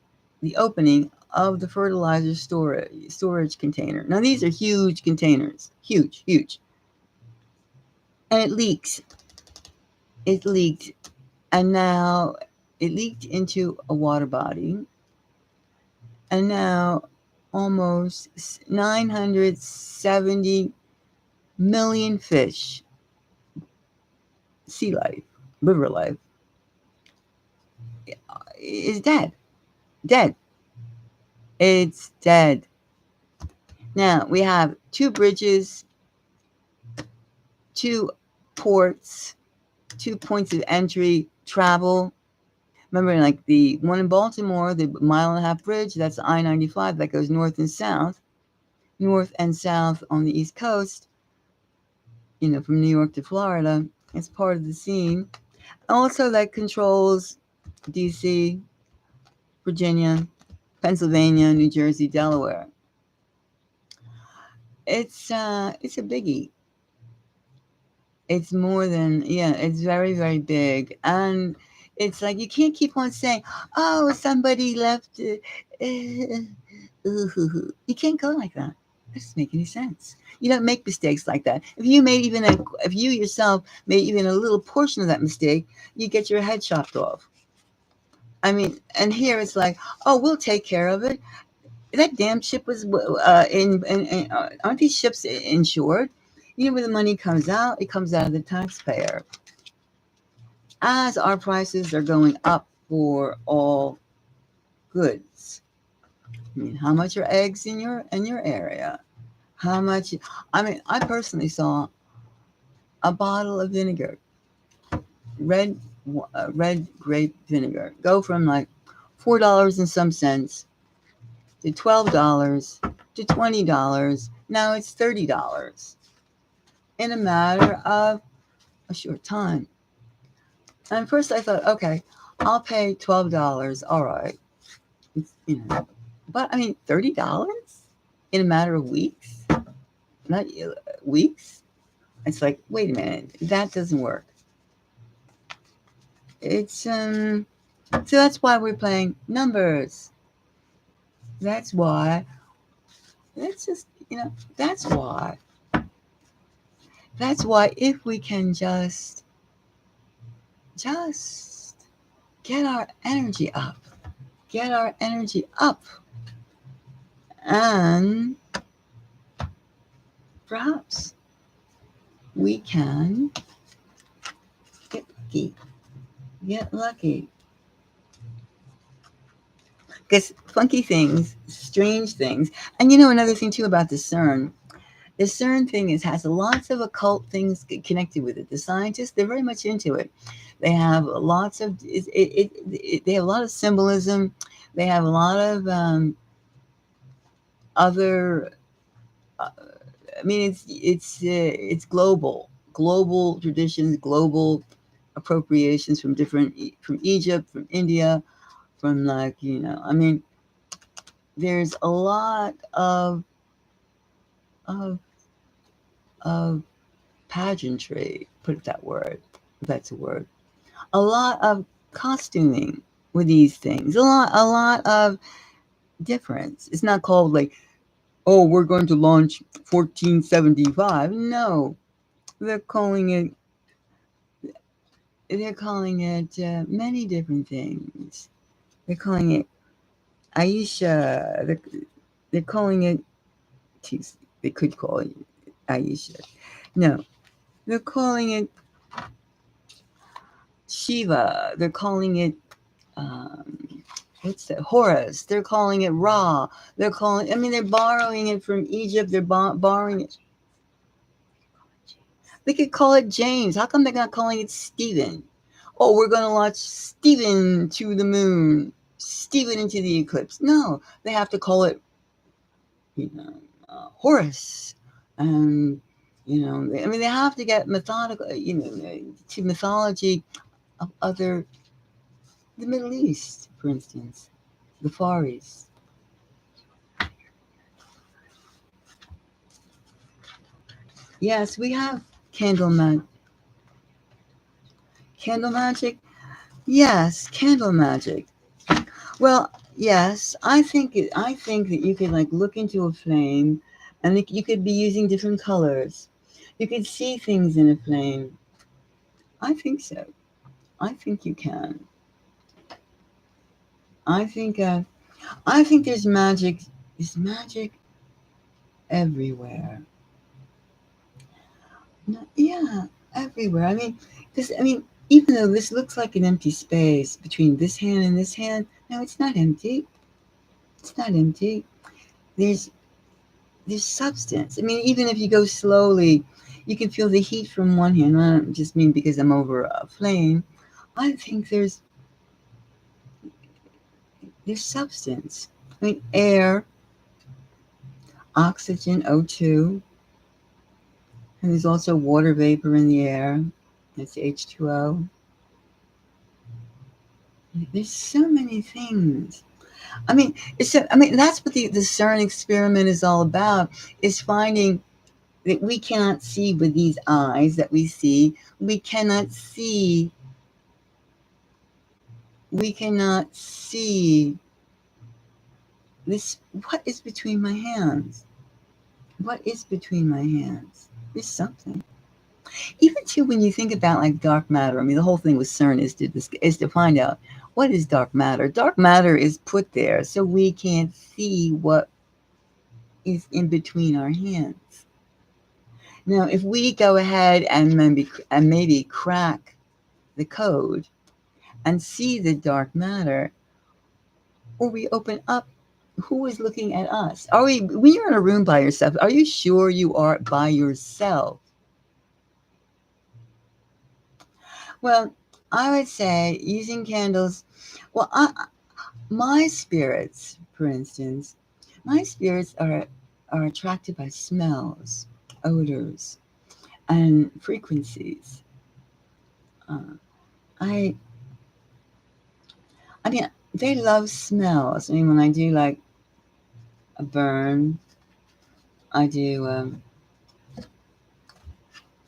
the opening of the fertilizer storage container. Now these are huge containers, huge, and it leaks. It leaked, and now it leaked into a water body, and now almost 970 million fish, sea life, river life, is dead. It's dead. Now we have two bridges, two ports, 2 points of entry, travel. Remember, like the one in Baltimore, the mile-and-a-half bridge, that's I-95 that goes north and south on the East Coast, from New York to Florida. It's part of the scene. Also, that controls D.C., Virginia, Pennsylvania, New Jersey, Delaware. It's a biggie. It's more than, it's very, very big. And it's like you can't keep on saying, oh, somebody left. You can't go like that. That doesn't make any sense. You don't make mistakes like that. If you yourself made even a little portion of that mistake, you get your head chopped off. I mean, and here it's like, oh, we'll take care of it. That damn ship was aren't these ships insured? Where the money comes out, it comes out of the taxpayer. As our prices are going up for all goods. I mean, how much are eggs in your area? How much? I mean, I personally saw a bottle of vinegar, red grape vinegar, go from like $4 and some cents to $12 to $20. Now it's $30 in a matter of a short time. And first I thought, okay, I'll pay $12. All right. But I mean, $30 in a matter of weeks? Not weeks? It's like, wait a minute, that doesn't work. It's, so that's why we're playing numbers. That's why That's just, that's why. That's why if we can just get our energy up, get our energy up, and perhaps we can get lucky, get lucky. Because funky things, strange things, and another thing too about the CERN. The CERN thing has lots of occult things connected with it. The scientists, they're very much into it. They have lots of they have a lot of symbolism. They have a lot of other. Uh, I mean, it's global traditions, global appropriations from from Egypt, from India, from I mean, there's a lot of of pageantry. Put it that word. If that's a word. A lot of costuming with these things. A lot of difference. It's not called like, oh, we're going to launch 1475. No, they're calling it. They're calling it many different things. They're calling it Aisha. They're calling it. They could call it Aisha. No, they're calling it Shiva. They're calling it. Um, what's that? Horus. They're calling it Ra. I mean, they're borrowing it from Egypt. They're borrowing it. They could call it James. How come they're not calling it Stephen? Oh, we're going to launch Stephen to the moon, Stephen into the eclipse. No, they have to call it, Horus. And, I mean, they have to get methodical, to mythology of the Middle East, for instance, the Far East. Yes, we have candle magic. Candle magic? Yes, candle magic. Well, yes, I think that you could like look into a flame, and you could be using different colors. You could see things in a flame. I think so. I think you can. I think. I think there's magic. There's magic everywhere. No, yeah, everywhere. I mean, even though this looks like an empty space between this hand and this hand, no, it's not empty. It's not empty. There's there's substance. I mean, even if you go slowly, you can feel the heat from one hand. I don't just mean because I'm over a flame. I think there's substance. I mean, air, oxygen, O2, and there's also water vapor in the air. That's H2O. There's so many things. I mean, that's what the CERN experiment is all about. Is finding that we cannot see with these eyes that we see. We cannot see. We cannot see this. What is between my hands? What is between my hands? There's something. Even too, when you think about like dark matter. I mean, the whole thing with CERN is to find out what is dark matter. Dark matter is put there so we can't see what is in between our hands. Now, if we go ahead and maybe crack the code and see the dark matter, or we open up, who is looking at us? When you're in a room by yourself, are you sure you are by yourself? Well, I would say using candles. Well, my spirits, for instance, my spirits are attracted by smells, odors, and frequencies. Uh, I I mean, they love smells. I mean, when I do like a burn, I do a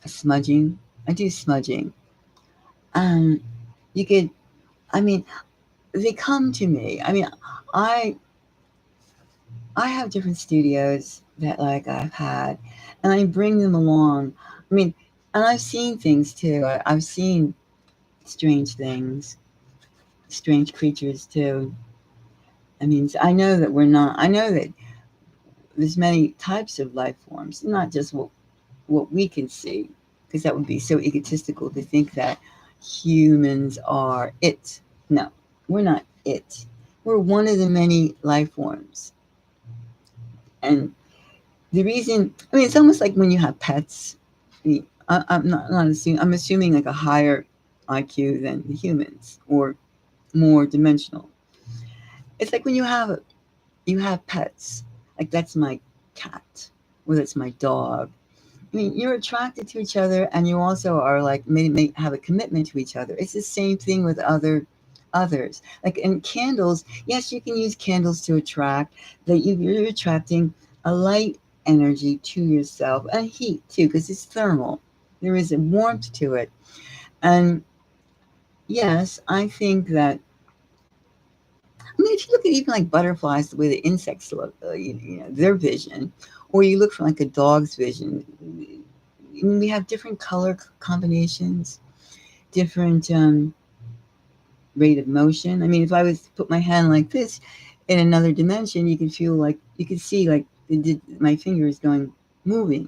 smudging. I do smudging, and you could. I mean, they come to me. I mean, I I have different studios that like I've had, and I bring them along. I mean, and I've seen things too. I've seen strange things, strange creatures too. I mean, I know that we're not. I know that there's many types of life forms, not just what we can see, because that would be so egotistical to think that humans are it. No, we're not it. We're one of the many life forms, and the reason, I mean, it's almost like when you have pets. I'm not assuming. I'm assuming like a higher IQ than the humans, or more dimensional. It's like when you have pets. Like that's my cat, or that's my dog. I mean, you're attracted to each other, and you also are like may have a commitment to each other. It's the same thing with others. Like in candles, yes, you can use candles to attract. That you're attracting a light energy to yourself, and heat too, because it's thermal. There is a warmth to it, and yes, I think that. I mean, if you look at even like butterflies, the way the insects look, their vision, or you look from like a dog's vision, I mean, we have different color combinations, different rate of motion. I mean, if I was to put my hand like this in another dimension, you can feel like you can see like my fingers going moving,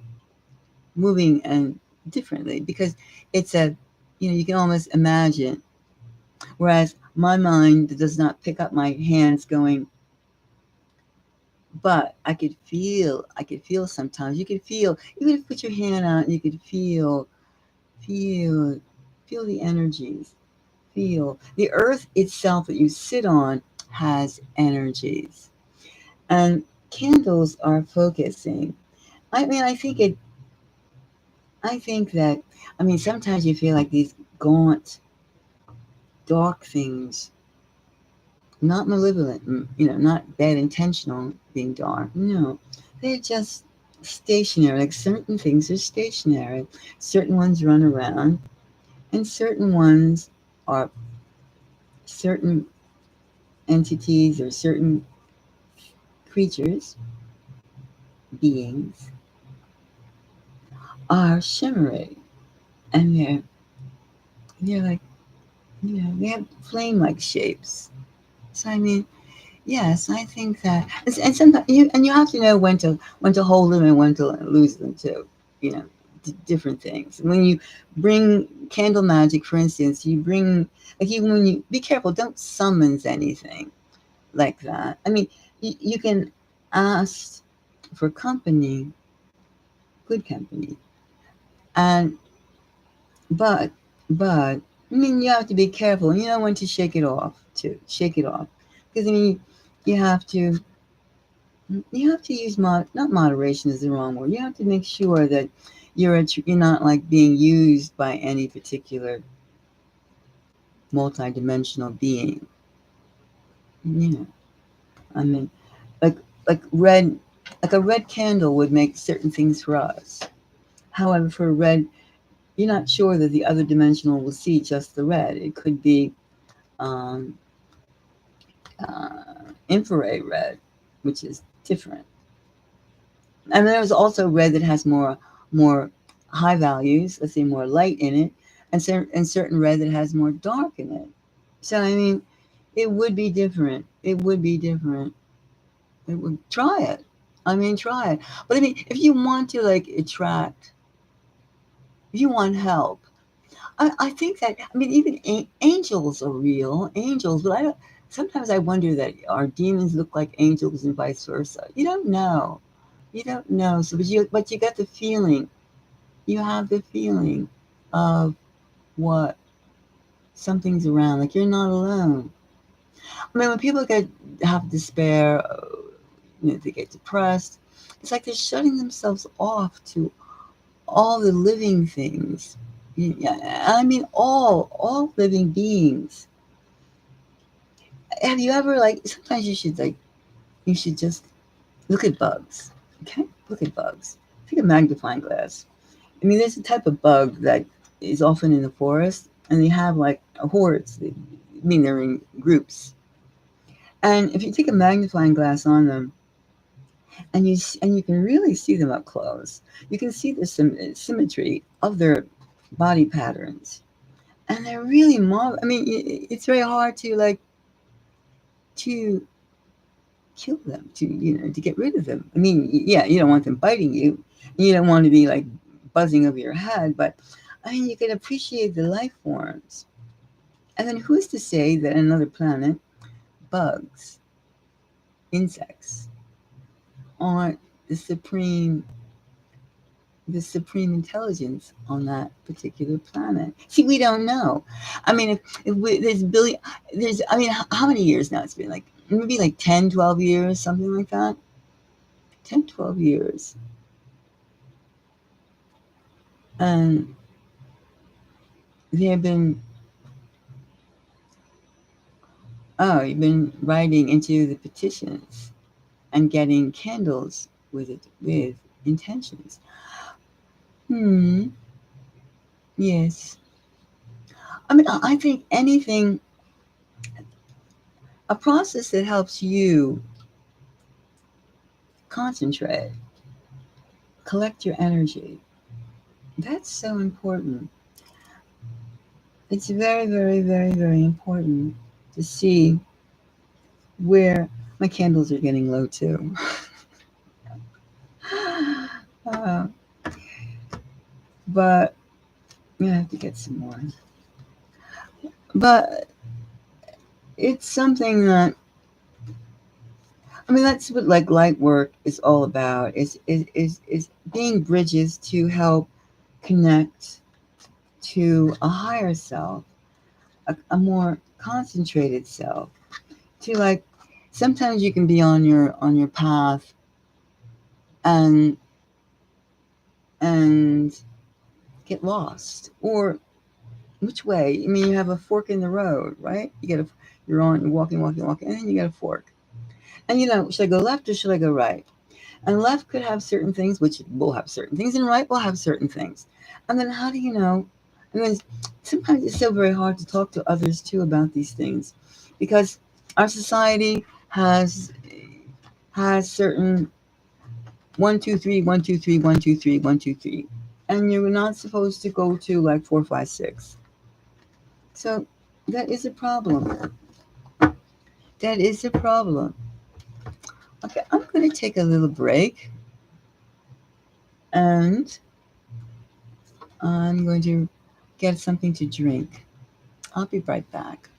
moving and differently because it's a, you can almost imagine. Whereas my mind does not pick up my hands going, but I could feel sometimes. You could feel, even if you put your hand out, you could feel, feel the energies. Feel the earth itself that you sit on has energies, and candles are focusing. I mean, I think that. I mean, sometimes you feel like these gaunt, dark things, not malevolent, not bad intentional being dark. No, they're just stationary. Like certain things are stationary. Certain ones run around, and certain ones are certain entities or certain creatures, beings, are shimmering, and they're like, they have flame-like shapes. So I mean, yes, I think that, and sometimes you have to know when to hold them and when to lose them too. You know, different things. When you bring candle magic, for instance, you bring, like, even when you be careful, don't summons anything like that. I mean, you can ask for company, good company, and but but I mean, you have to be careful. You know when to shake it off too. Shake it off, because I mean, you have to you have to use not moderation is the wrong word. You have to make sure that you're not like being used by any particular multidimensional being. You know, I mean, like like red, like a red candle would make certain things for us. However, for red, you're not sure that the other dimensional will see just the red. It could be um, infrared red, which is different. And there's also red that has more high values, let's say more light in it, and certain red that has more dark in it. So I mean, it would be different. It would be different. It would try it. I mean, try it. But I mean, if you want to like attract, if you want help, I think that, I mean, even angels are real angels, but I don't. Sometimes I wonder that our demons look like angels and vice versa. You don't know. You don't know. So, but you got the feeling. You have the feeling of what something's around. Like you're not alone. I mean, when people have despair, they get depressed. It's like they're shutting themselves off to all the living things. Yeah, I mean, all living beings. Have you ever like? Sometimes you should just look at bugs. Okay, look at bugs. Take a magnifying glass. I mean, there's a type of bug that is often in the forest, and they have like hordes. I mean, they're in groups. And if you take a magnifying glass on them, and you can really see them up close. You can see the symmetry of their body patterns, and they're really I mean, it's very hard to like to kill them, to get rid of them. I mean, yeah, you don't want them biting you, you don't want to be like buzzing over your head, but I mean, you can appreciate the life forms. And then who's to say that another planet, bugs, insects, aren't the supreme the supreme intelligence on that particular planet? See, we don't know. I mean, there's I mean, how many years now? It's been like maybe like 10, 12 years, something like that. 10, 12 years. And they have been, oh, you've been writing into the petitions and getting candles with intentions. Hmm. Yes. I mean, I think anything, a process that helps you concentrate, collect your energy. That's so important. It's very, very, very, very important to see where my candles are getting low too. uh, but I have to get some more. But it's something that, I mean, that's what like light work is all about. Is being bridges to help connect to a higher self, a more concentrated self. To like, sometimes you can be on your path and and get lost, or which way. I mean, you have a fork in the road, right? You're walking, walking, walking, and then you get a fork. And should I go left or should I go right? And left could have certain things, which will have certain things, and right will have certain things. And then how do you know? And then sometimes it's so very hard to talk to others too about these things, because our society has certain 1, 2, 3, 1, 2, 3, 1, 2, 3, 1, 2, 3, and you're not supposed to go to like 4, 5, 6. So that is a problem. That is a problem. Okay, I'm going to take a little break, and I'm going to get something to drink. I'll be right back.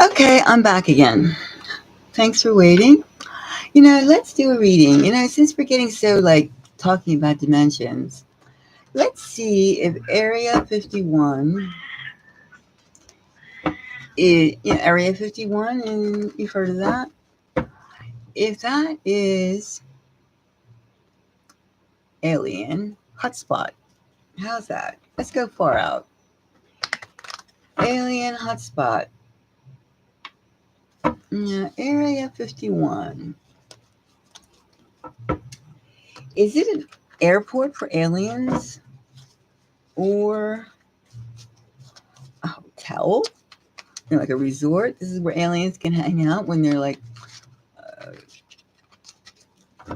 Okay, I'm back again. Thanks for waiting. Let's do a reading. Since we're getting so like talking about dimensions, let's see if Area 51 is Area 51, and you've heard of that. If that is alien hotspot, how's that? Let's go far out. Alien hotspot. Yeah, Area 51. Is it an airport for aliens or a hotel? Like a resort? This is where aliens can hang out when they're like, uh,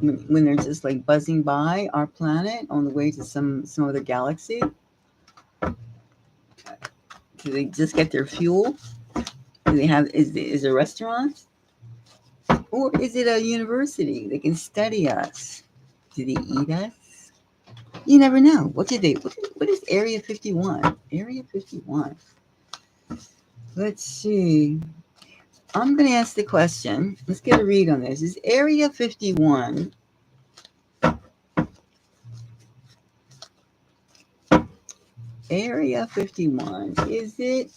when they're just like buzzing by our planet on the way to some other galaxy. Do they just get their fuel? Do they have is there restaurants? Or is it a university? They can study us. Do they eat us? You never know. What is Area 51? Area 51. Let's see. I'm going to ask the question. Let's get a read on this. Is Area 51 Area 51, does it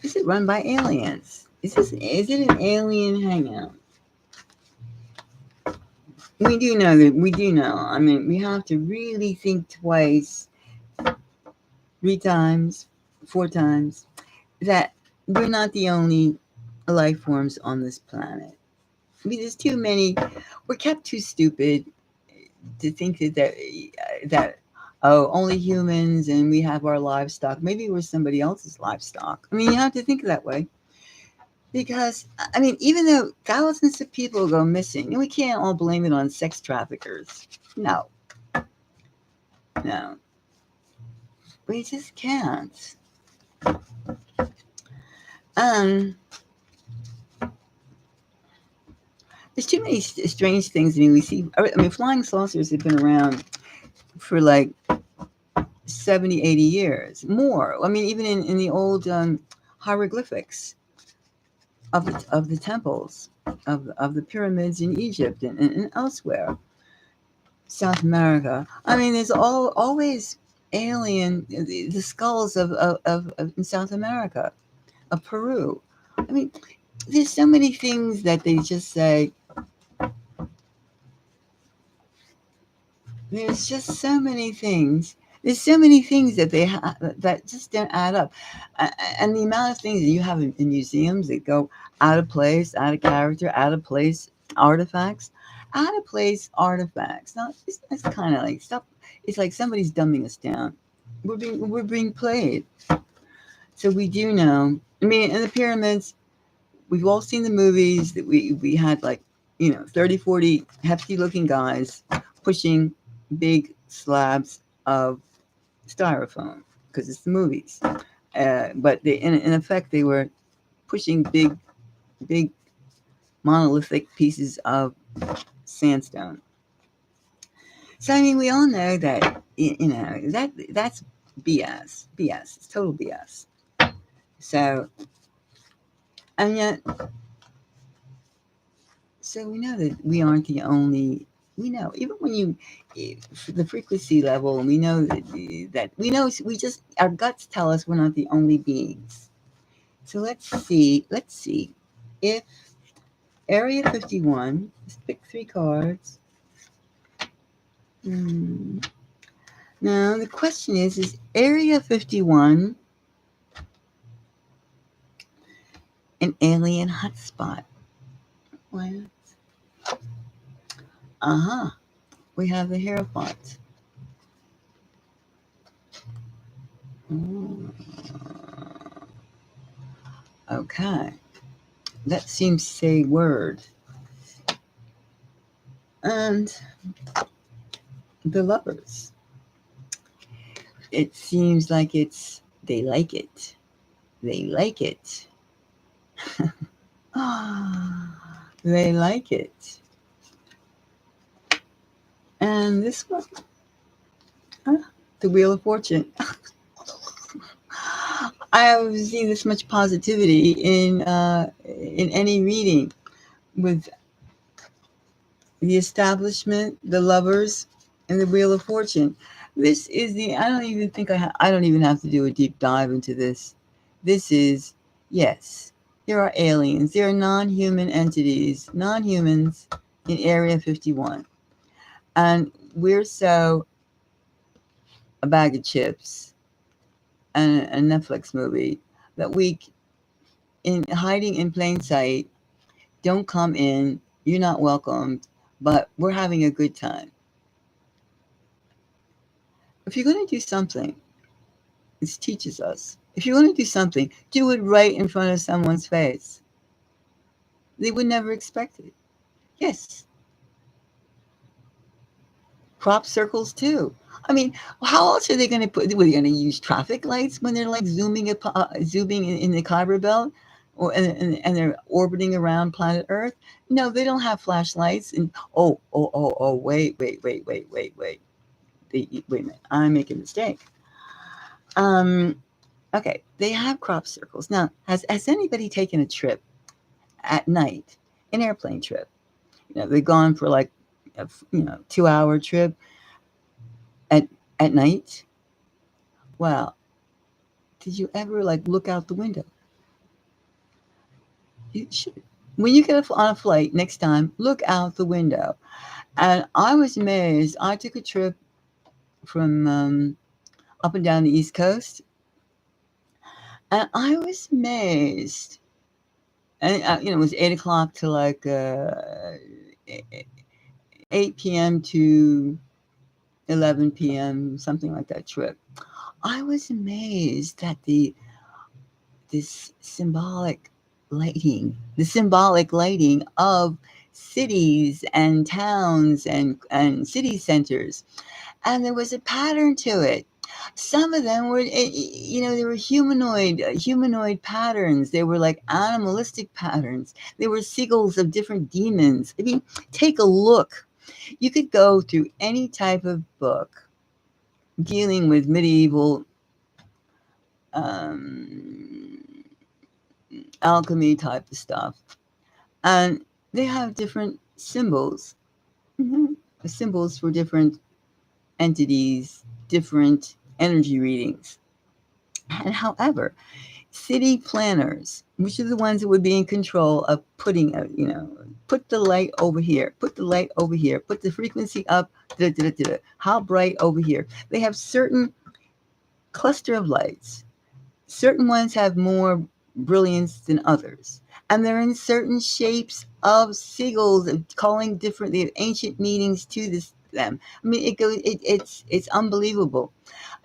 is it run by aliens? Is it an alien hangout? We do know that we do know. I mean, we have to really think twice, 3 times, 4 times, that we're not the only life forms on this planet. I mean, there's too many. We're kept too stupid to think that only humans and we have our livestock. Maybe we're somebody else's livestock. I mean, you have to think that way. Because, I mean, even though thousands of people go missing, and we can't all blame it on sex traffickers. No, no. We just can't. Um, there's too many strange things. I mean, we see, I mean, flying saucers have been around for like 70, 80 years. More. I mean, even in the old hieroglyphics of the temples, of the pyramids in Egypt and elsewhere. South America. I mean, there's always alien the skulls of in South America, of Peru. I mean, there's so many things that they just say. There's just so many things. There's so many things that that just don't add up, and the amount of things that you have in museums that go out of place, out of character, out of place artifacts, out of place artifacts. Now it's kind of like stop. It's like somebody's dumbing us down. We're being played. So we do know. I mean, in the pyramids, we've all seen the movies that we had like 30, 40 hefty looking guys pushing big slabs of styrofoam because it's the movies. But in effect, they were pushing big monolithic pieces of sandstone. So I mean, we all know that that's BS. BS. It's total BS. So and yet, so we know that we aren't the only. We know even when the frequency level, and we know that we know we just our guts tell us we're not the only beings. So let's see. Let's see if Area 51. Let's pick 3 cards. Now the question is Area 51 an alien hotspot? What? We have the Hierophant. Okay. That seems to say word. And the lovers. It seems like they like it. They like it. They like it. And this one, uh, the Wheel of Fortune. I have seen this much positivity in any reading with the establishment, the lovers, and the Wheel of Fortune. This is the. I don't even think I don't even have to do a deep dive into this. This is yes. There are aliens. There are non-human entities, non-humans in Area 51, and we're so a bag of chips and a Netflix movie that we in hiding in plain sight. Don't come in. You're not welcomed. But we're having a good time. If you're going to do something, this teaches us. If you're going to do something, do it right in front of someone's face. They would never expect it. Yes, crop circles too. I mean, how else are they going to put? Were they going to use traffic lights when they're like zooming in the Kuiper Belt, or and they're orbiting around planet Earth? No, they don't have flashlights. And wait. Wait a minute, I'm making a mistake. Um, okay, they have crop circles. Now, has anybody taken a trip at night, an airplane trip? They've gone for like, 2-hour trip at at night. Well, did you ever like look out the window? You should. When you get on a flight next time, look out the window. And I was amazed. I took a trip from up and down the East Coast, and I was amazed. And it was 8 o'clock to like 8 p.m. to 11 p.m., something like that trip. I was amazed at this symbolic lighting of cities and towns and city centers, and there was a pattern to it. Some of them were, they were humanoid patterns. They were like animalistic patterns. They were sigils of different demons. I mean, take a look. You could go through any type of book dealing with medieval um, alchemy type of stuff, and they have different symbols, mm-hmm, symbols for different entities, different energy readings. And however, city planners, which are the ones that would be in control of putting put the light over here, put the light over here, put the frequency up, how bright over here. They have certain cluster of lights. Certain ones have more brilliance than others. And they're in certain shapes of sigils, calling different, they have ancient meanings to them. I mean, it's unbelievable.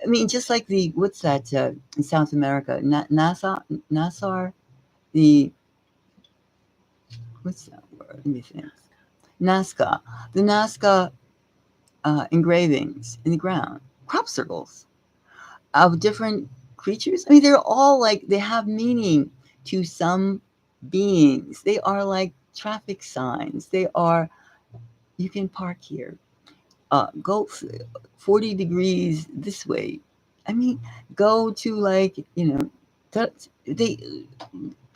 I mean, just like what's that in South America? Nassar, the, what's that word? Let me think. Nazca, the Nazca engravings in the ground, crop circles of different creatures. I mean, they're all like, they have meaning to some beings. They are like traffic signs. They are, you can park here. Go 40 degrees this way. I mean, go to like, they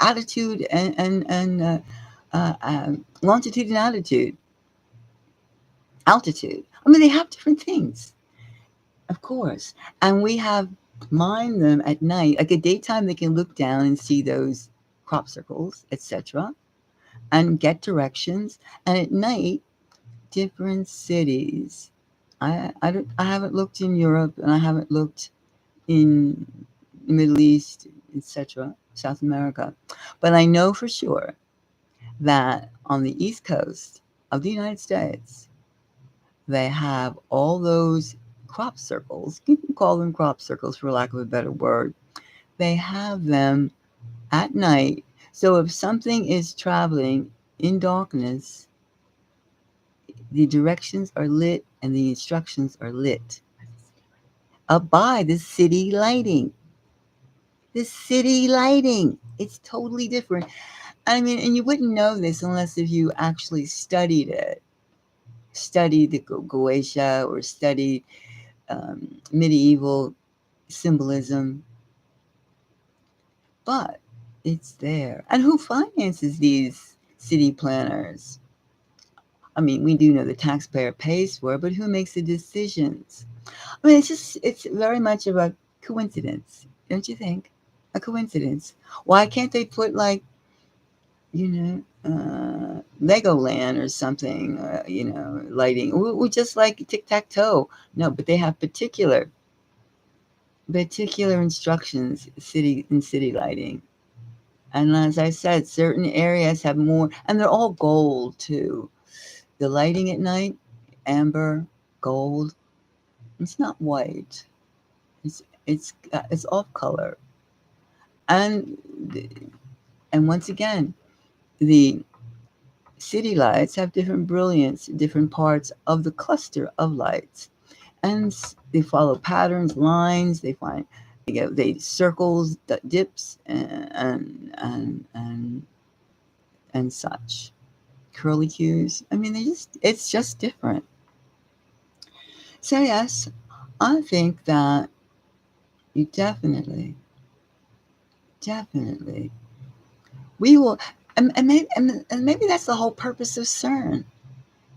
attitude longitude and altitude. I mean, they have different things, of course. And we have mined them at night. Like at daytime, they can look down and see those crop circles, etc., and get directions. And at night, different cities. I haven't looked in Europe, and I haven't looked in the Middle East, etc., South America. But I know for sure that on the East Coast of the United States, they have all those crop circles. You can call them crop circles for lack of a better word. They have them at night. So if something is traveling in darkness, the directions are lit and the instructions are lit up by the city lighting. The city lighting. It's totally different. I mean, and you wouldn't know this unless if you actually studied it. studied the Goetia or studied medieval symbolism, but it's there. And who finances these city planners? I mean, we do know the taxpayer pays for it, but who makes the decisions? I mean, it's very much of a coincidence, don't you think? A coincidence. Why can't they put like, Legoland or something, lighting? We just like tic-tac-toe. No, but they have particular instructions, city lighting. And as I said, certain areas have more, and they're all gold too. The lighting at night, amber, gold. It's not white. It's off color. And and once again, the city lights have different brilliance, different parts of the cluster of lights, and they follow patterns, lines. They circles, dips, and such curly cues. I mean, it's just different. So yes, I think that you definitely, we will, and maybe that's the whole purpose of CERN.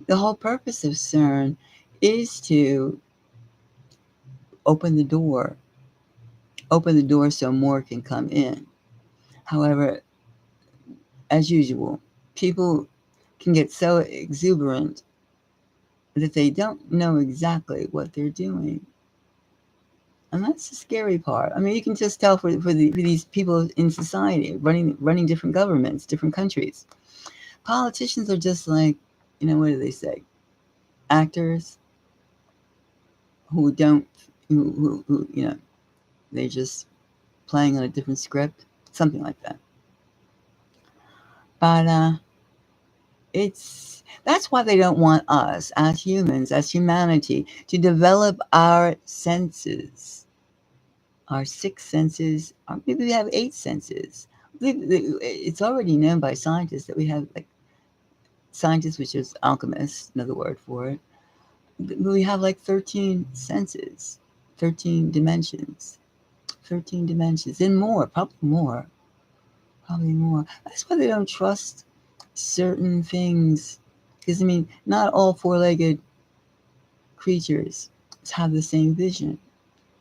The whole purpose of CERN is to open the door, so more can come in. However, as usual, people can get so exuberant that they don't know exactly what they're doing. And that's the scary part. I mean, you can just tell for these people in society running different governments, different countries. Politicians are just like, what do they say? Actors who don't, who they're just playing on a different script, something like that. But that's why they don't want us as humans, as humanity, to develop our senses, our six senses, or maybe we have eight senses. It's already known by scientists that we have, like, scientists, which is alchemists, another word for it. We have like 13 senses, 13 dimensions, and more, probably more. That's why they don't trust certain things. Because, I mean, not all four-legged creatures have the same vision.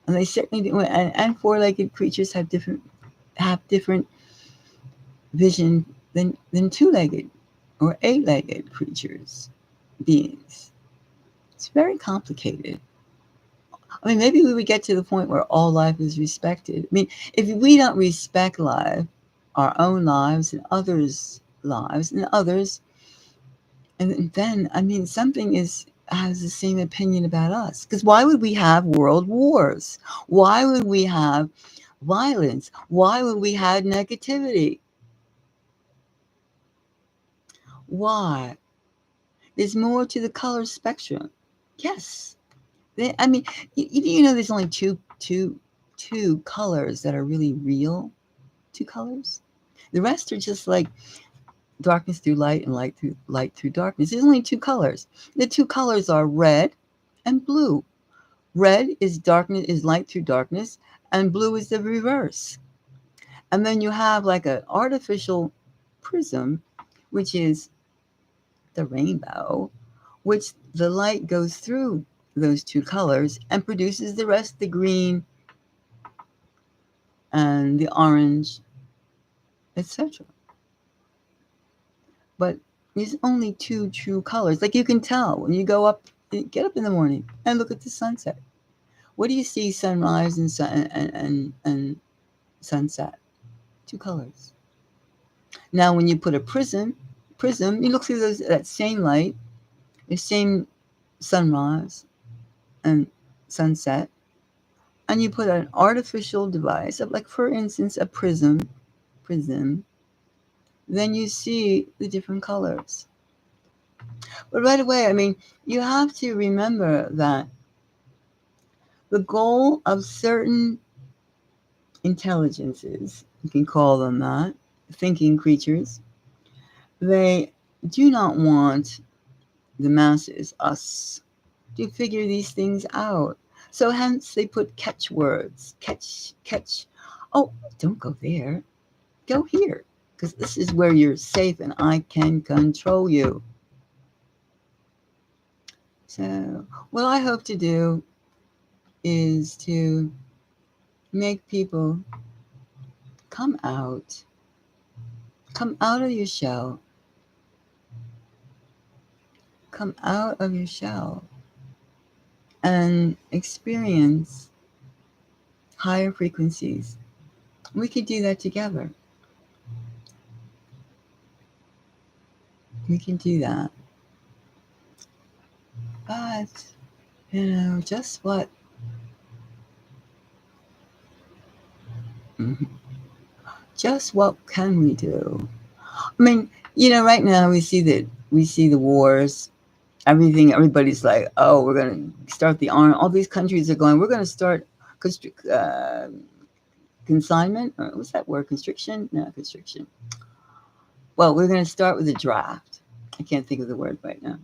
And they certainly do. And four-legged creatures have different vision than two-legged or eight-legged creatures, beings. It's very complicated. I mean, maybe we would get to the point where all life is respected. I mean, if we don't respect life, our own lives and others' lives and others, and then, I mean, something has the same opinion about us. Because why would we have world wars? Why would we have violence? Why would we have negativity? Why? There's more to the color spectrum. Yes. I mean, there's only two colors that are really real. Two colors. The rest are just like darkness through light and light through darkness. There's only two colors. The two colors are red and blue. Red is darkness, is light through darkness, and blue is the reverse. And then you have like an artificial prism, which is the rainbow, which the light goes through those two colors and produces the rest, the green and the orange, etc. But there's only two true colors. Like, you can tell when you get up in the morning and look at the sunset. What do you see? Sunrise and sunset. Two colors. Now, when you put a prism, you look through that same light, the same sunrise and sunset, and you put an artificial device of, like, for instance, a prism, then you see the different colors. But right away, I mean, you have to remember that the goal of certain intelligences, you can call them that, thinking creatures, they do not want the masses, us, to figure these things out. So hence they put catchwords. Catch. Oh, don't go there. Go here. Because this is where you're safe and I can control you. So what I hope to do is to make people come out. Come out of your shell. Come out of your shell and experience higher frequencies. We could do that together. We can do that. But, just what mhm, just what can we do? I mean, right now we see the wars, everything. Everybody's like, oh, we're gonna start the arm. All these countries are going. We're gonna start uh, consignment. Or what's that word? Constriction? No, constriction. Well, we're gonna start with a draft. I can't think of the word right now.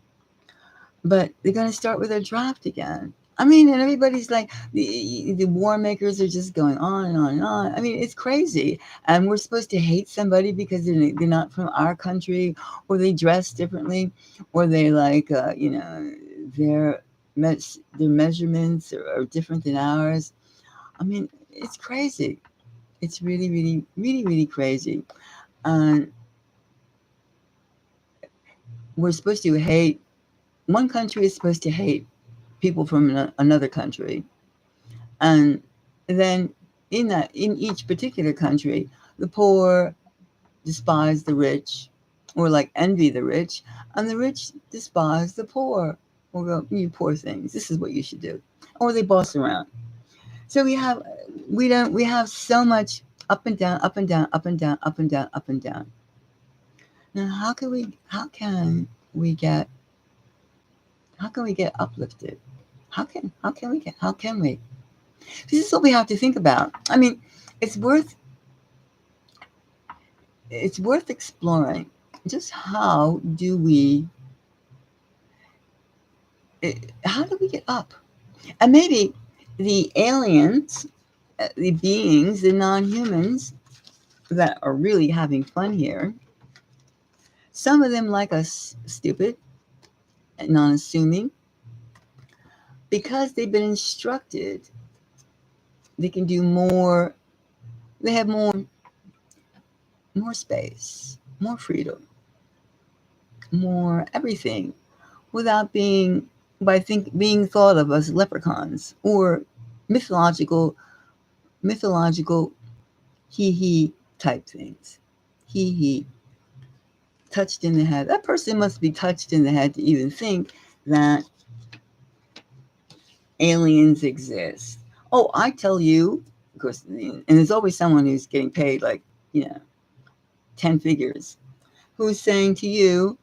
But they're going to start with a draft again. I mean, and everybody's like, the war makers are just going on and on and on. I mean, it's crazy. And we're supposed to hate somebody because they're not from our country, or they dress differently, or they like, their their measurements are different than ours. I mean, it's crazy. It's really, really, really, really crazy. And we're supposed to hate, one country is supposed to hate people from another country, and then in each particular country, the poor despise the rich, or like envy the rich, and the rich despise the poor, or go, you poor things, this is what you should do, or they boss around. So we have so much up and down, up and down, up and down, up and down, up and down. Now how can we get uplifted? How can we? This is what we have to think about. I mean, it's worth exploring. Just how do we get up? And maybe the aliens, the beings, the non-humans that are really having fun here, some of them like us stupid and non-assuming, because they've been instructed they can do more, they have more space, more freedom, more everything, without being being thought of as leprechauns or mythological he type things. He touched in the head. That person must be touched in the head to even think that aliens exist. Oh, I tell you, of course, and there's always someone who's getting paid like, 10 figures, who's saying to you,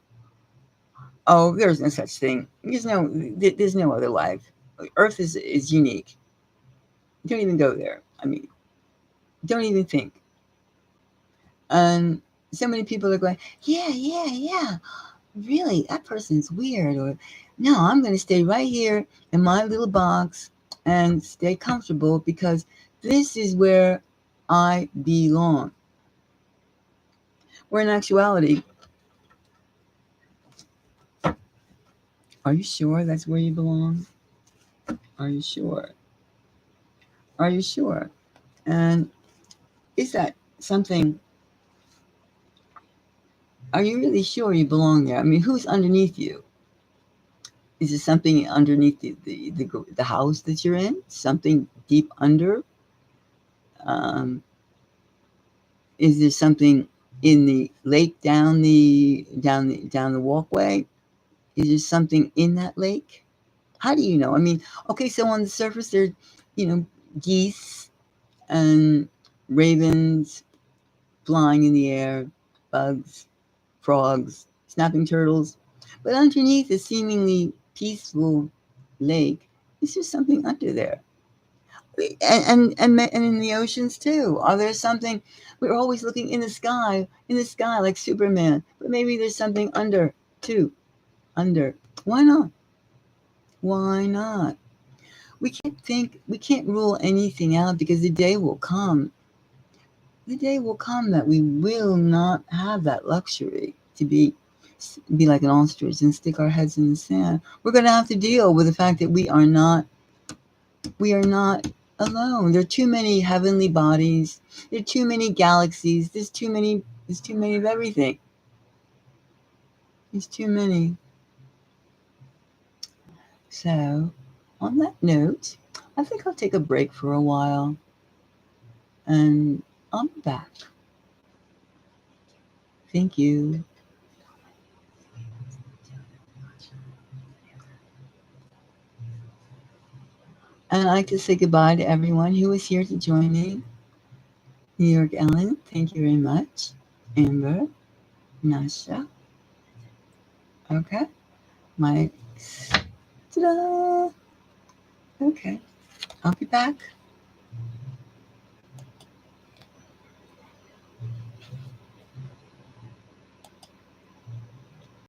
oh, there's no such thing. There's no other life. Earth is unique. Don't even go there. I mean, don't even think. And so many people are going, yeah. Really, that person's weird. Or, no, I'm going to stay right here in my little box and stay comfortable because this is where I belong. Where in actuality, are you sure that's where you belong? Are you sure? Are you sure? And is that something? Are you really sure you belong there? I mean, who's underneath you? Is it something underneath the house that you're in? Something deep under? Um, is there something in the lake down the walkway? Is there something in that lake? How do you know? I mean, okay, so on the surface there, geese and ravens flying in the air, bugs, frogs, snapping turtles. But underneath a seemingly peaceful lake, is there something under there? And in the oceans too. Are there something? We're always looking in the sky like Superman, but maybe there's something under too, under. Why not? Why not? We can't rule anything out because the day will come. The day will come that we will not have that luxury to be like an ostrich and stick our heads in the sand. We're going to have to deal with the fact that we are not alone. There are too many heavenly bodies. There are too many galaxies. There's too many of everything. There's too many. So, on that note, I think I'll take a break for a while and I'll be back. Thank you. And I'd like to say goodbye to everyone who was here to join me. New York Ellen, thank you very much. Amber, Nasha, okay. Mike, ta-da! Okay, I'll be back.